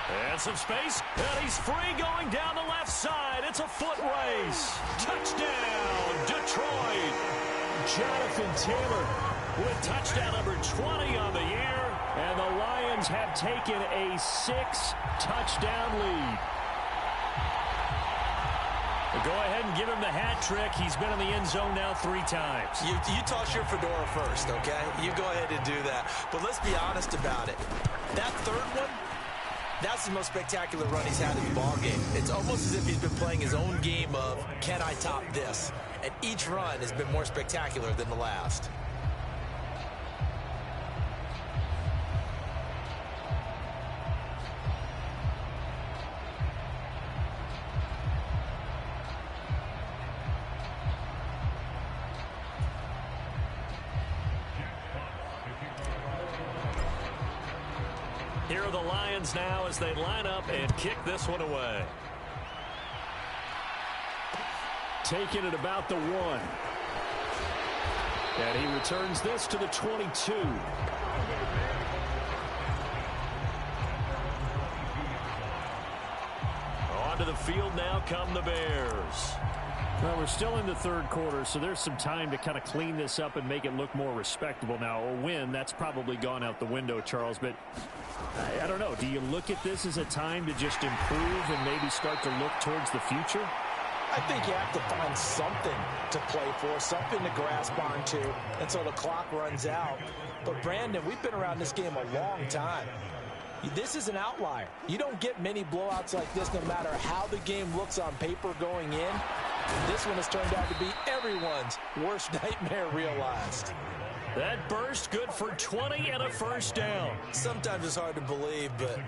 And some space, and he's free going down the left side. It's a foot race. Touchdown, Detroit. Jonathan Taylor with touchdown number 20 on the year. And the Lions have taken a 6-touchdown lead. Go ahead and give him the hat trick. He's been in the end zone now 3 times. You toss your fedora first, okay? You go ahead and do that. But let's be honest about it. That third one, that's the most spectacular run he's had in the ballgame. It's almost as if he's been playing his own game of, can I top this? And each run has been more spectacular than the last. Here are the Lions now as they line up and kick this one away. Taking it about the 1. And he returns this to the 22. Onto the field now come the Bears. Well, we're still in the third quarter, so there's some time to kind of clean this up and make it look more respectable. Now, a win, that's probably gone out the window, Charles, but I don't know. Do you look at this as a time to just improve and maybe start to look towards the future? I think you have to find something to play for, something to grasp onto until the clock runs out. But, Brandon, we've been around this game a long time. This is an outlier. You don't get many blowouts like this no matter how the game looks on paper going in. This one has turned out to be everyone's worst nightmare realized. That burst good for 20 and a first down. Sometimes it's hard to believe, but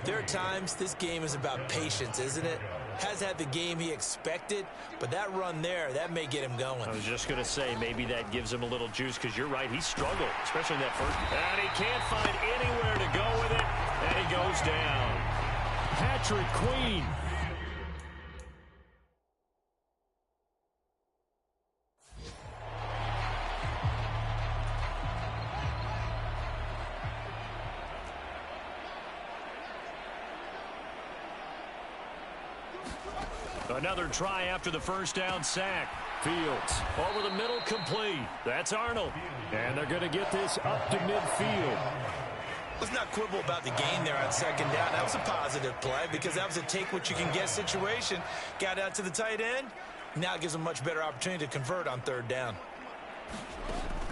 there are times this game is about patience, isn't it? Has had the game he expected, but that run there, that may get him going. I was just going to say, maybe that gives him a little juice, because you're right, he struggled, especially in that first. And he can't find anywhere to go with it, and he goes down. Patrick Queen. Another try after the first down sack. Fields over the middle, complete. That's Arnold. And they're going to get this up to midfield. Let's not quibble about the gain there on second down. That was a positive play because that was a take-what-you-can-get situation. Got out to the tight end. Now it gives them a much better opportunity to convert on third down.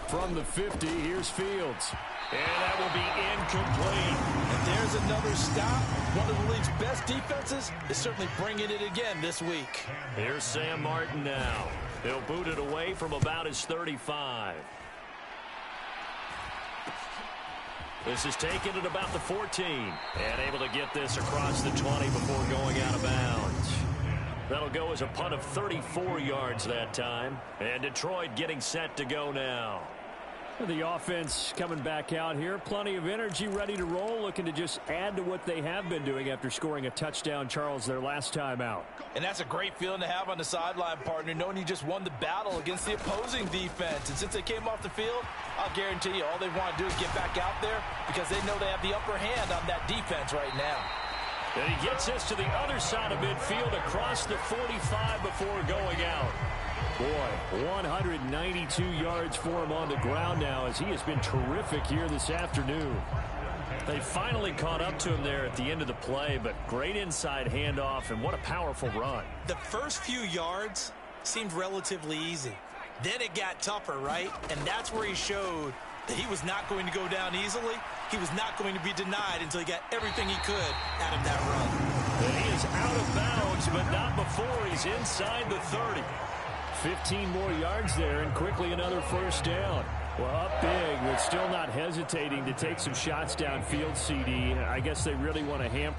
From the 50, here's Fields. And that will be incomplete. And there's another stop. One of the league's best defenses is certainly bringing it again this week. Here's Sam Martin now. He'll boot it away from about his 35. This is taken at about the 14. And able to get this across the 20 before going out of bounds. That'll go as a punt of 34 yards that time. And Detroit getting set to go now. The offense coming back out here. Plenty of energy, ready to roll, looking to just add to what they have been doing after scoring a touchdown, Charles, their last time out. And that's a great feeling to have on the sideline, partner, knowing you just won the battle against the opposing defense. And since they came off the field, I'll guarantee you all they want to do is get back out there because they know they have the upper hand on that defense right now. And he gets this to the other side of midfield across the 45 before going out. Boy, 192 yards for him on the ground now as he has been terrific here this afternoon. They finally caught up to him there at the end of the play, but great inside handoff, and what a powerful run. The first few yards seemed relatively easy. Then it got tougher, right? And that's where he showed that he was not going to go down easily. He was not going to be denied until he got everything he could out of that run. And he is out of bounds, but not before he's inside the 30. 15 more yards there, and quickly another first down. Well, up big, but still not hesitating to take some shots downfield, CD. I guess they really want to hamper.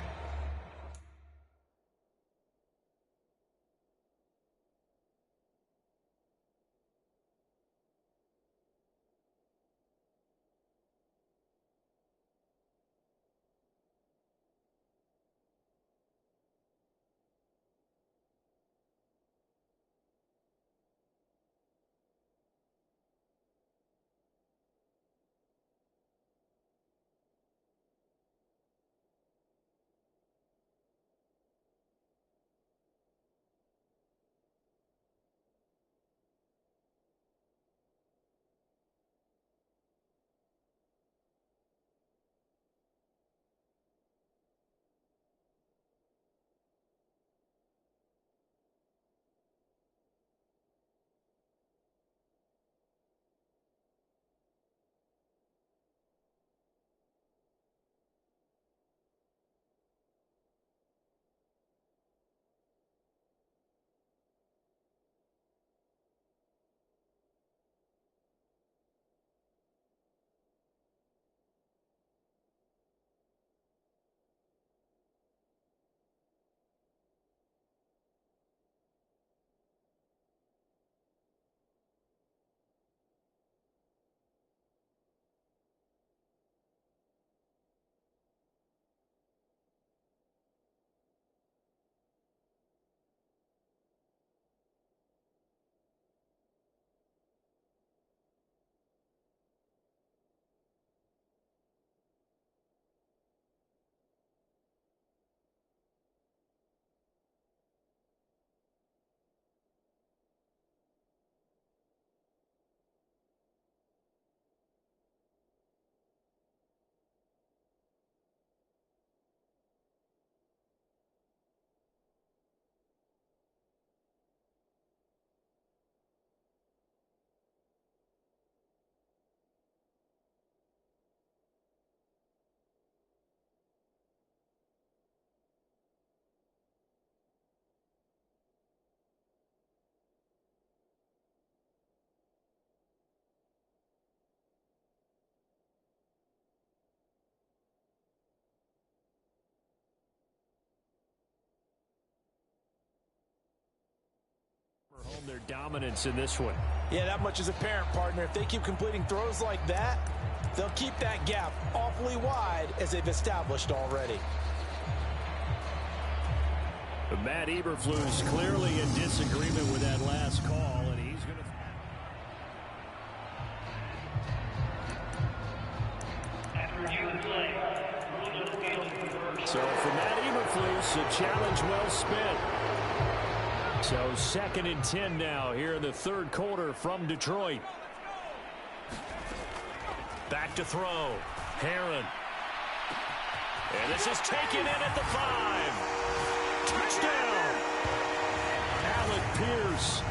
from their dominance in this one. Yeah, that much is apparent, partner. If they keep completing throws like that, they'll keep that gap awfully wide as they've established already. But Matt Eberflus clearly in disagreement with that last call, and he's going to... So for Matt Eberflus, a challenge well spent. So 2nd and 10 now here in the third quarter from Detroit. Back to throw. Herron. And this is taken in at the 5. Touchdown. Alec Pierce,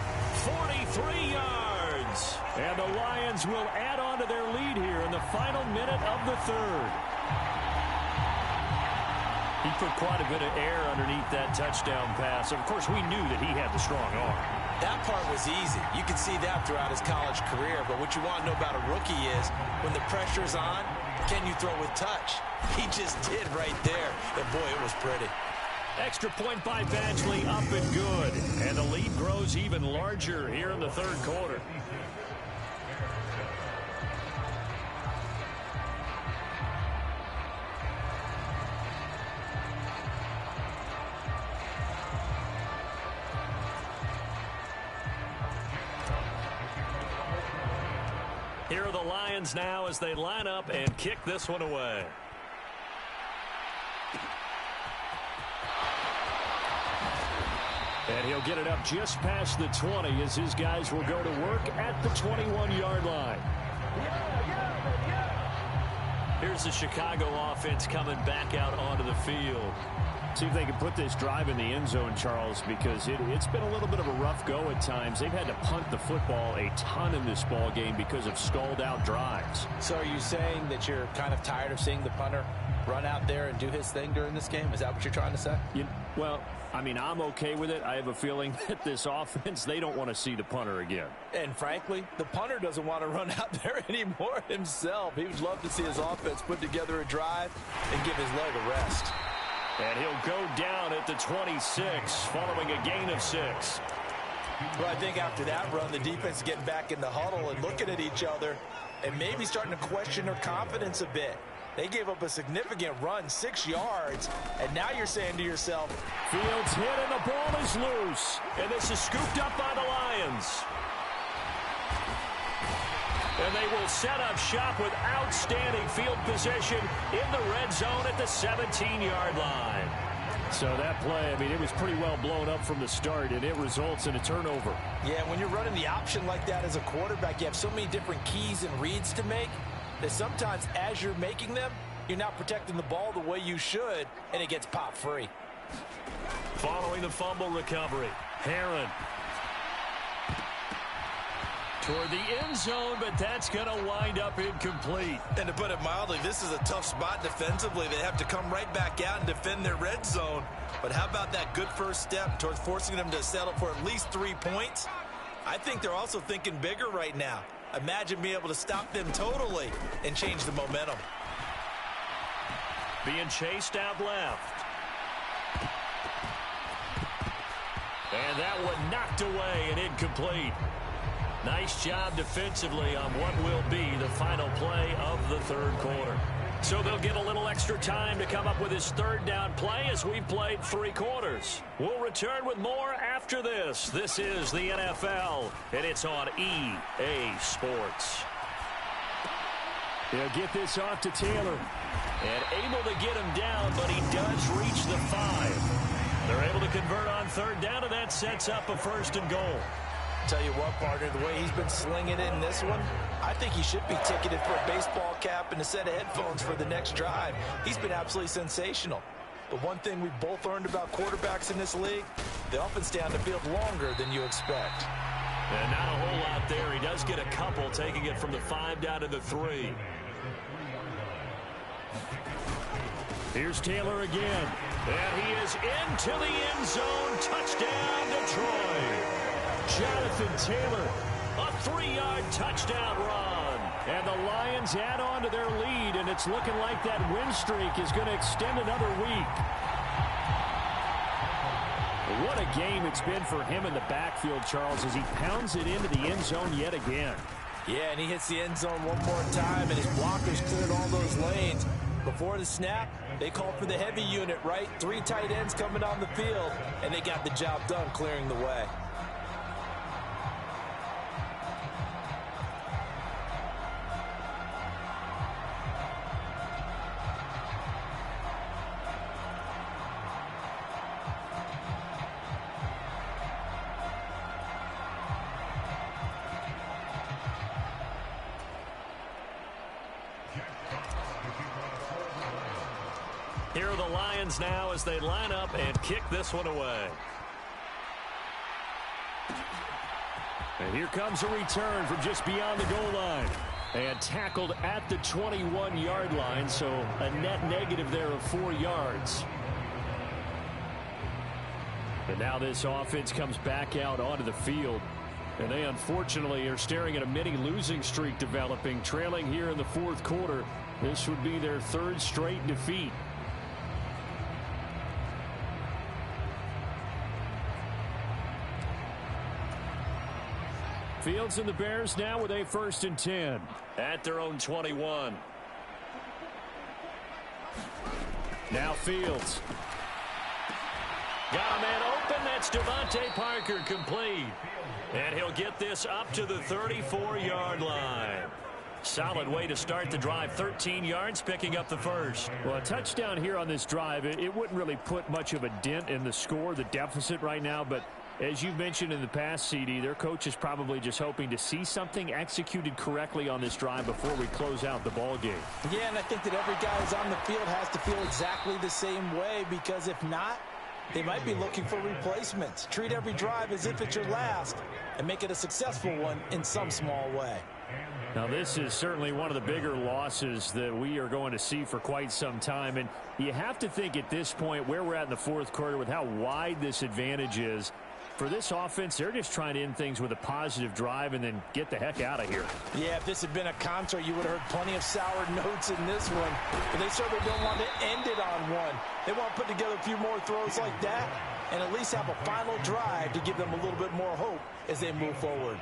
43 yards. And the Lions will add on to their lead here in the final minute of the third. He put quite a bit of air underneath that touchdown pass. Of course, we knew that he had the strong arm. That part was easy. You can see that throughout his college career. But what you want to know about a rookie is when the pressure's on, can you throw with touch? He just did right there. And, boy, it was pretty. Extra point by Badgley, up and good. And the lead grows even larger here in the third quarter. Here are the Lions now as they line up and kick this one away. And he'll get it up just past the 20 as his guys will go to work at the 21-yard line. Here's the Chicago offense coming back out onto the field. See if they can put this drive in the end zone, Charles, because it's been a little bit of a rough go at times. They've had to punt the football a ton in this ball game because of stalled-out drives. So are you saying that you're kind of tired of seeing the punter run out there and do his thing during this game? Is that what you're trying to say? Well, I mean, I'm okay with it. I have a feeling that this offense, they don't want to see the punter again. And frankly, the punter doesn't want to run out there anymore himself. He would love to see his offense put together a drive and give his leg a rest. And he'll go down at the 26 following a gain of 6. Well, I think after that run, the defense is getting back in the huddle and looking at each other and maybe starting to question their confidence a bit. They gave up a significant run, 6 yards, and now you're saying to yourself, Fields hit and the ball is loose. And this is scooped up by the Lions. And they will set up shop with outstanding field position in the red zone at the 17-yard line. So that play, I mean, it was pretty well blown up from the start, and it results in a turnover. Yeah, when you're running the option like that as a quarterback, you have so many different keys and reads to make that sometimes as you're making them, you're not protecting the ball the way you should, and it gets popped free. Following the fumble recovery, Herron. Toward the end zone, but that's going to wind up incomplete. And to put it mildly, this is a tough spot defensively. They have to come right back out and defend their red zone. But how about that good first step towards forcing them to settle for at least 3 points? I think they're also thinking bigger right now. Imagine being able to stop them totally and change the momentum. Being chased out left. And that one knocked away and incomplete. Nice job defensively on what will be the final play of the third quarter. So they'll get a little extra time to come up with his third down play as we've played 3 quarters. We'll return with more after this. This is the NFL, and it's on EA Sports. They'll get this off to Taylor. And able to get him down, but he does reach the 5. They're able to convert on third down, and that sets up a 1st and goal. Tell you what, partner, the way he's been slinging it in this one, I think he should be ticketed for a baseball cap and a set of headphones for the next drive. He's been absolutely sensational. But one thing we both learned about quarterbacks in this league, they often stay on the field longer than you expect. And not a whole lot there. He does get a couple, taking it from the 5 down to the 3. Here's Taylor again. And he is into the end zone. Touchdown, Detroit. Jonathan Taylor, a 3-yard touchdown run. And the Lions add on to their lead, and it's looking like that win streak is going to extend another week. What a game it's been for him in the backfield, Charles, as he pounds it into the end zone yet again. Yeah, and he hits the end zone one more time, and his blockers cleared all those lanes. Before the snap, they called for the heavy unit, right? 3 tight ends coming on the field, and they got the job done clearing the way. Here are the Lions now as they line up and kick this one away. And here comes a return from just beyond the goal line. And tackled at the 21-yard line, so a net negative there of 4 yards. And now this offense comes back out onto the field. And they unfortunately are staring at a mini losing streak developing, trailing here in the 4th quarter. This would be their 3rd straight defeat. Fields and the Bears now with a 1st and 10 at their own 21. Now Fields. Got a man open. That's Devontae Parker, complete. And he'll get this up to the 34-yard line. Solid way to start the drive. 13 yards, picking up the 1st. Well, a touchdown here on this drive, it wouldn't really put much of a dent in the score, the deficit right now, but as you've mentioned in the past, CD, their coach is probably just hoping to see something executed correctly on this drive before we close out the ball game. Yeah, and I think that every guy who's on the field has to feel exactly the same way, because if not, they might be looking for replacements. Treat every drive as if it's your last and make it a successful one in some small way. Now, this is certainly one of the bigger losses that we are going to see for quite some time. And you have to think at this point where we're at in the 4th quarter with how wide this advantage is. For this offense, they're just trying to end things with a positive drive and then get the heck out of here. Yeah, if this had been a concert, you would have heard plenty of sour notes in this one. But they certainly don't want to end it on one. They want to put together a few more throws like that and at least have a final drive to give them a little bit more hope as they move forward.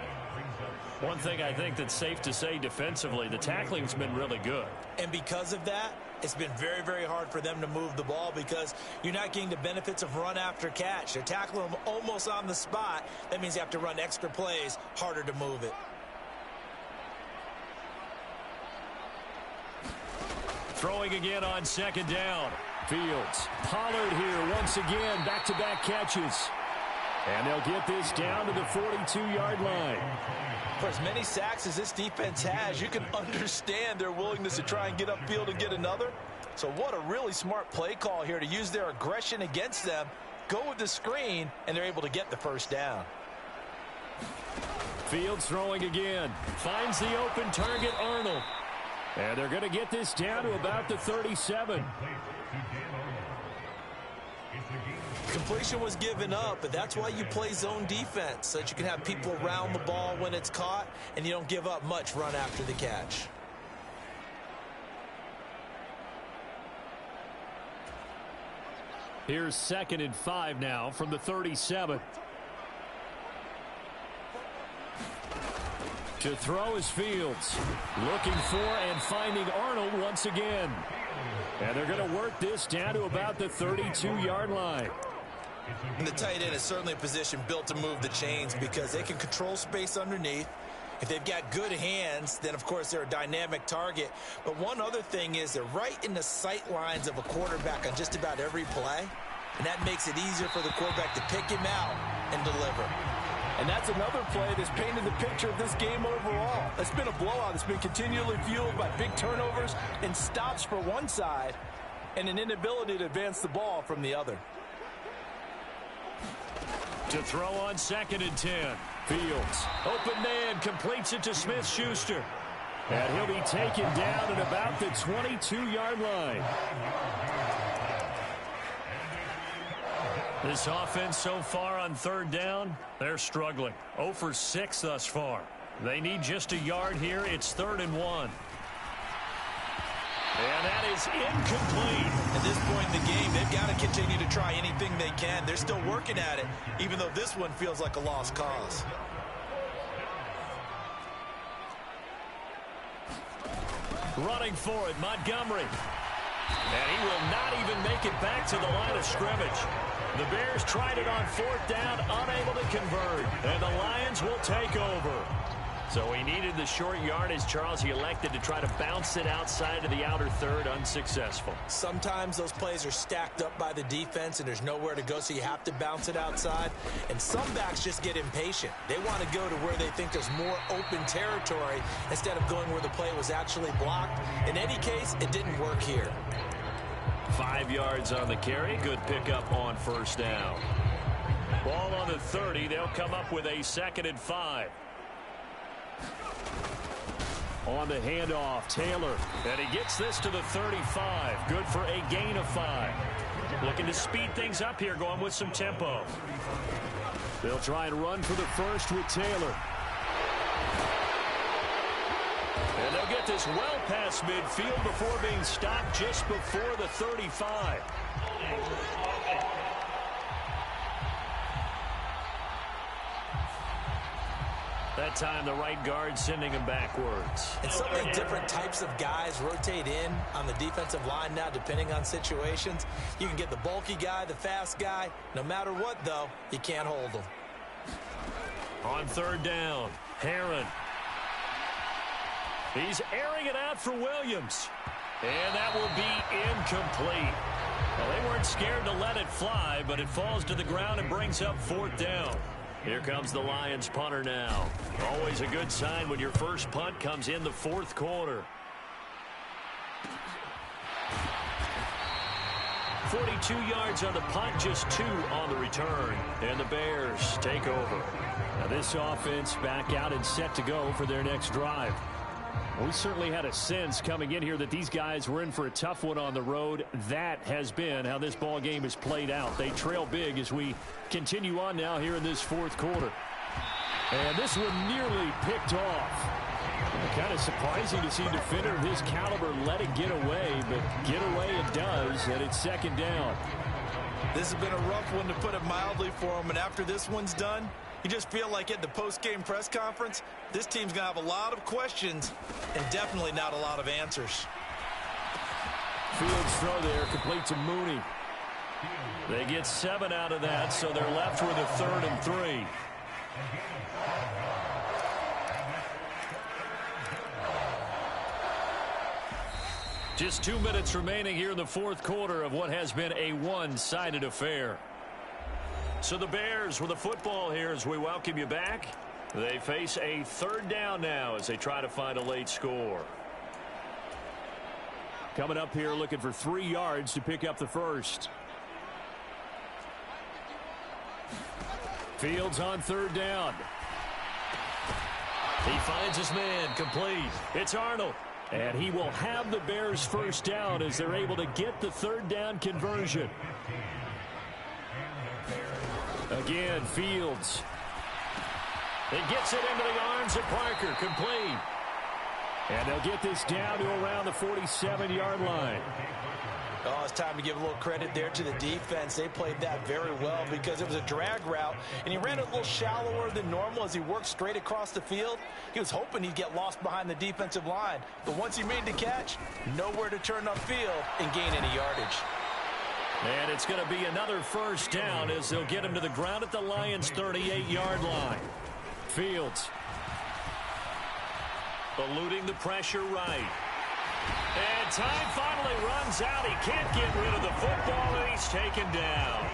One thing I think that's safe to say defensively, the tackling's been really good. And because of that, it's been very, very hard for them to move the ball because you're not getting the benefits of run after catch. They're tackling them almost on the spot. That means you have to run extra plays, harder to move it. Throwing again on 2nd down. Fields. Pollard here once again, back-to-back catches. And they'll get this down to the 42-yard line. For as many sacks as this defense has, you can understand their willingness to try and get upfield and get another. So what a really smart play call here to use their aggression against them, go with the screen, and they're able to get the 1st down. Fields throwing again. Finds the open target, Arnold. And they're going to get this down to about the 37. Completion was given up, but that's why you play zone defense, so that you can have people around the ball when it's caught, and you don't give up much run after the catch. Here's 2nd and 5 now from the 37. To throw is Fields. Looking for and finding Arnold once again. And they're going to work this down to about the 32-yard line. And the tight end is certainly a position built to move the chains because they can control space underneath. If they've got good hands, then, of course, they're a dynamic target. But one other thing is they're right in the sight lines of a quarterback on just about every play. And that makes it easier for the quarterback to pick him out and deliver. And that's another play that's painted the picture of this game overall. It's been a blowout. It's been continually fueled by big turnovers and stops for one side and an inability to advance the ball from the other. To throw on 2nd and 10. Fields. Open man, completes it to Smith-Schuster. And he'll be taken down at about the 22-yard line. This offense so far on 3rd down, they're struggling. 0 for 6 thus far. They need just a yard here. It's 3rd and 1. And that is incomplete. At this point in the game, they've got to continue to try anything they can. They're still working at it, even though this one feels like a lost cause. Running for it, Montgomery. And he will not even make it back to the line of scrimmage. The Bears tried it on 4th down, unable to convert. And the Lions will take over. So he needed the short yardage, Charles. He elected to try to bounce it outside of the outer third, unsuccessful. Sometimes those plays are stacked up by the defense and there's nowhere to go, so you have to bounce it outside. And some backs just get impatient. They want to go to where they think there's more open territory instead of going where the play was actually blocked. In any case, it didn't work here. 5 yards on the carry. Good pickup on 1st down. Ball on the 30. They'll come up with a 2nd and 5. On the handoff, Taylor. And he gets this to the 35. Good for a gain of 5. Looking to speed things up here, going with some tempo. They'll try and run for the first with Taylor. And they'll get this well past midfield before being stopped just before the 35. That time, the right guard sending him backwards. And so many different types of guys rotate in on the defensive line now, depending on situations. You can get the bulky guy, the fast guy. No matter what, though, you can't hold them. On 3rd down, Herron. He's airing it out for Williams. And that will be incomplete. Well, they weren't scared to let it fly, but it falls to the ground and brings up 4th down. Here comes the Lions punter now. Always a good sign when your first punt comes in the 4th quarter. 42 yards on the punt, just 2 on the return. And the Bears take over. Now this offense back out and set to go for their next drive. We certainly had a sense coming in here that these guys were in for a tough one on the road. That has been how this ball game has played out. They trail big as we continue on now here in this 4th quarter. And this one nearly picked off. Kind of surprising to see a defender of his caliber let it get away, but get away it does, and it's 2nd down. This has been a rough one, to put it mildly, for him. And after this one's done, you just feel like at the post-game press conference, this team's going to have a lot of questions and definitely not a lot of answers. Fields throw there, complete to Mooney. They get 7 out of that, so they're left with a 3rd and 3. Just 2 minutes remaining here in the 4th quarter of what has been a one-sided affair. So the Bears with the football here as we welcome you back. They face a 3rd down now as they try to find a late score. Coming up here looking for 3 yards to pick up the first. Fields on 3rd down. He finds his man, complete. It's Arnold. And he will have the Bears first down as they're able to get the 3rd down conversion. Again, Fields. He gets it into the arms of Parker, complete. And they'll get this down to around the 47-yard line. Oh, it's time to give a little credit there to the defense. They played that very well because it was a drag route, and he ran it a little shallower than normal as he worked straight across the field. He was hoping he'd get lost behind the defensive line, but once he made the catch, nowhere to turn upfield and gain any yardage. And it's going to be another first down as they'll get him to the ground at the Lions' 38-yard line. Fields. Eluding the pressure right. And time finally runs out. He can't get rid of the football, and he's taken down.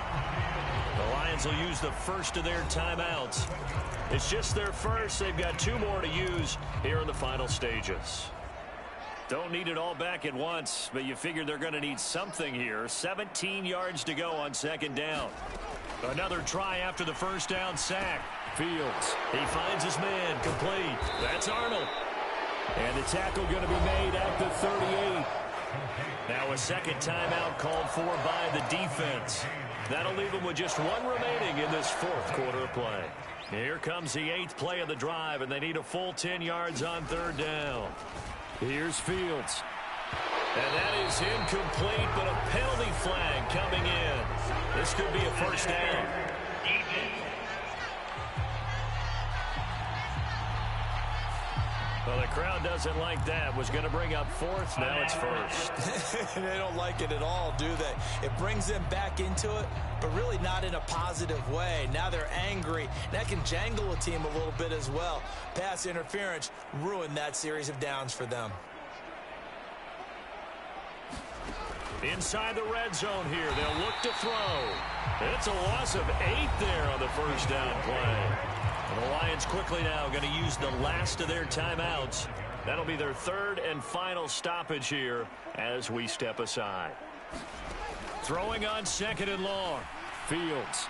The Lions will use the first of their timeouts. It's just their first. They've got 2 more to use here in the final stages. Don't need it all back at once, but you figure they're going to need something here. 17 yards to go on 2nd down. Another try after the first down sack. Fields. He finds his man, complete. That's Arnold. And the tackle going to be made at the 38. Now a second timeout called for by the defense. That'll leave them with just 1 remaining in this 4th quarter of play. Here comes the 8th play of the drive, and they need a full 10 yards on 3rd down. Here's Fields. And that is incomplete, but a penalty flag coming in. This could be a first down. Well, the crowd doesn't like that. Was going to bring up fourth. Now it's first. They don't like it at all, do they? It brings them back into it, but really not in a positive way. Now they're angry. That can jangle a team a little bit as well. Pass interference ruined that series of downs for them. Inside the red zone here. They'll look to throw. It's a loss of 8 there on the first down play. And the Lions quickly now going to use the last of their timeouts. That'll be their third and final stoppage here as we step aside. Throwing on second and long. Fields.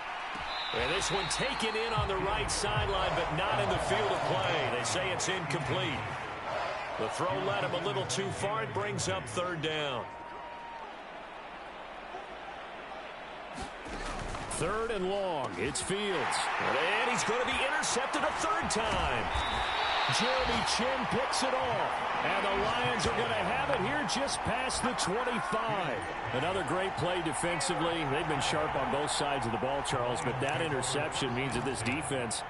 And this one taken in on the right sideline, but not in the field of play. They say it's incomplete. The throw led him a little too far. It brings up third down. Third and long. It's Fields. And he's going to be intercepted a third time. Jeremy Chinn picks it off. And the Lions are going to have it here just past the 25. Another great play defensively. They've been sharp on both sides of the ball, Charles, but that interception means that this defense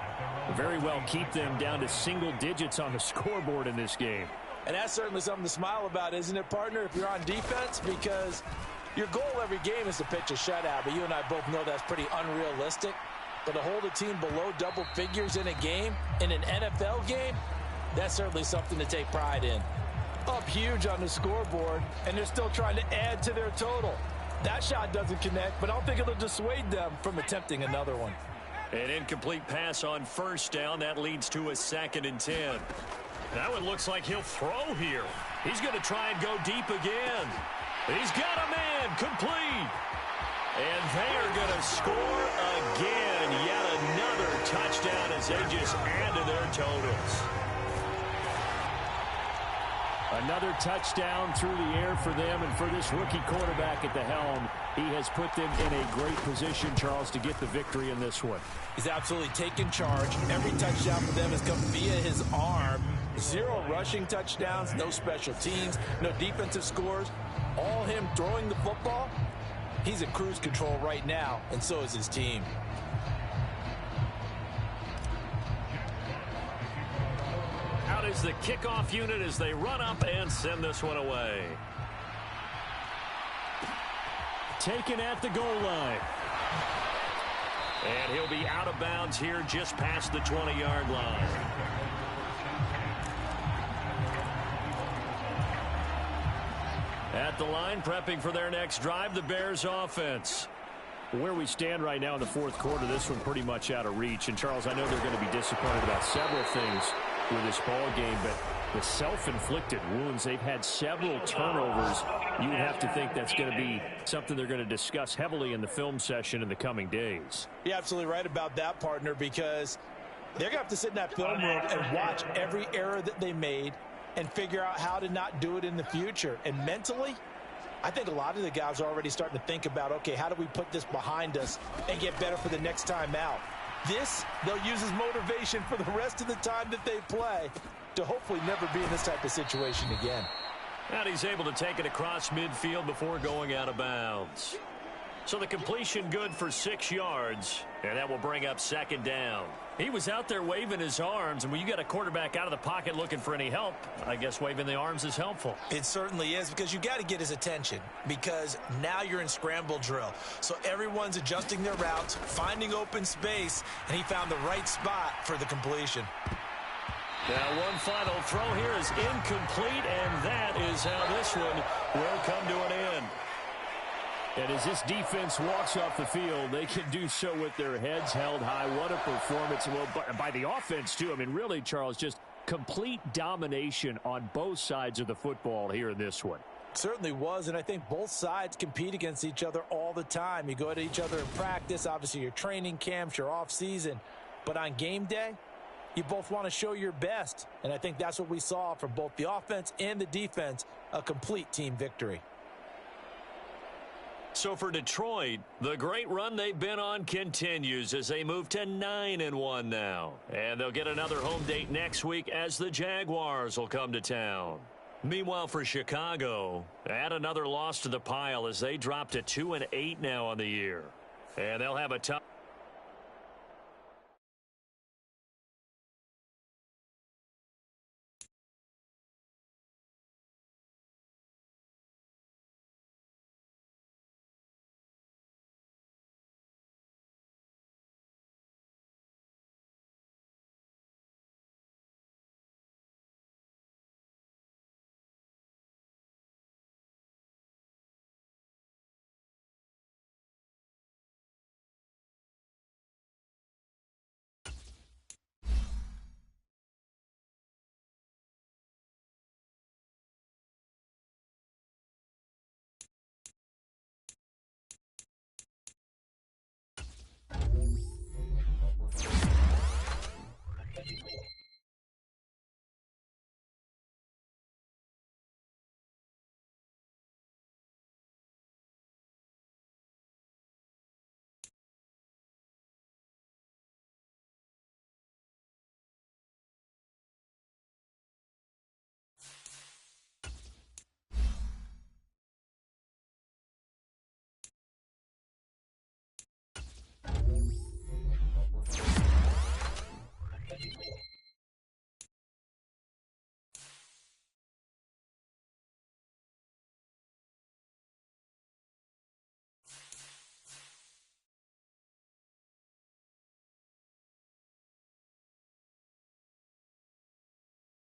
will very well keep them down to single digits on the scoreboard in this game. And that's certainly something to smile about, isn't it, partner, if you're on defense? Because your goal every game is to pitch a shutout, but you and I both know that's pretty unrealistic. But to hold a team below double figures in a game, in an NFL game, that's certainly something to take pride in. Up huge on the scoreboard, and they're still trying to add to their total. That shot doesn't connect, but I don't think it'll dissuade them from attempting another one. An incomplete pass on first down. That leads to a 2nd and 10. That one looks like he'll throw here. He's going to try and go deep again. He's got a man complete. And they are going to score again. Yet another touchdown as they just add to their totals. Another touchdown through the air for them, and for this rookie quarterback at the helm, he has put them in a great position, Charles, to get the victory in this one. He's absolutely taken charge. Every touchdown for them has come via his arm. 0 rushing touchdowns, no special teams, no defensive scores. All him throwing the football. He's in cruise control right now, and so is his team. Out is the kickoff unit as they run up and send this one away. Taken at the goal line. And he'll be out of bounds here just past the 20-yard line. At the line, prepping for their next drive, the Bears offense. Where we stand right now in the fourth quarter, this one pretty much out of reach. And, Charles, I know they're going to be disappointed about several things with this ball game, but the self-inflicted wounds, they've had several turnovers. You would have to think that's going to be something they're going to discuss heavily in the film session in the coming days. You're absolutely right about that, partner, because they're going to have to sit in that film room and watch every error that they made and figure out how to not do it in the future. And mentally, I think a lot of the guys are already starting to think about, okay, how do we put this behind us and get better for the next time out? This, they'll use as motivation for the rest of the time that they play to hopefully never be in this type of situation again. And he's able to take it across midfield before going out of bounds. So the completion good for 6 yards, and that will bring up 2nd down. He was out there waving his arms, and when you got a quarterback out of the pocket looking for any help, I guess waving the arms is helpful. It certainly is, because you got to get his attention, because now you're in scramble drill. So everyone's adjusting their routes, finding open space, and he found the right spot for the completion. Now one final throw here is incomplete, and that is how this one will come to an end. And as this defense walks off the field, they can do so with their heads held high. What a performance. Well, by the offense, too. I mean, really, Charles, just complete domination on both sides of the football here in this one. Certainly was, and I think both sides compete against each other all the time. You go at each other in practice, obviously your training camps, your off-season. But on game day, you both want to show your best. And I think that's what we saw from both the offense and the defense, a complete team victory. So for Detroit, the great run they've been on continues as they move to 9-1 now. And they'll get another home date next week as the Jaguars will come to town. Meanwhile, for Chicago, add another loss to the pile as they drop to 2-8 now on the year. And they'll have a tough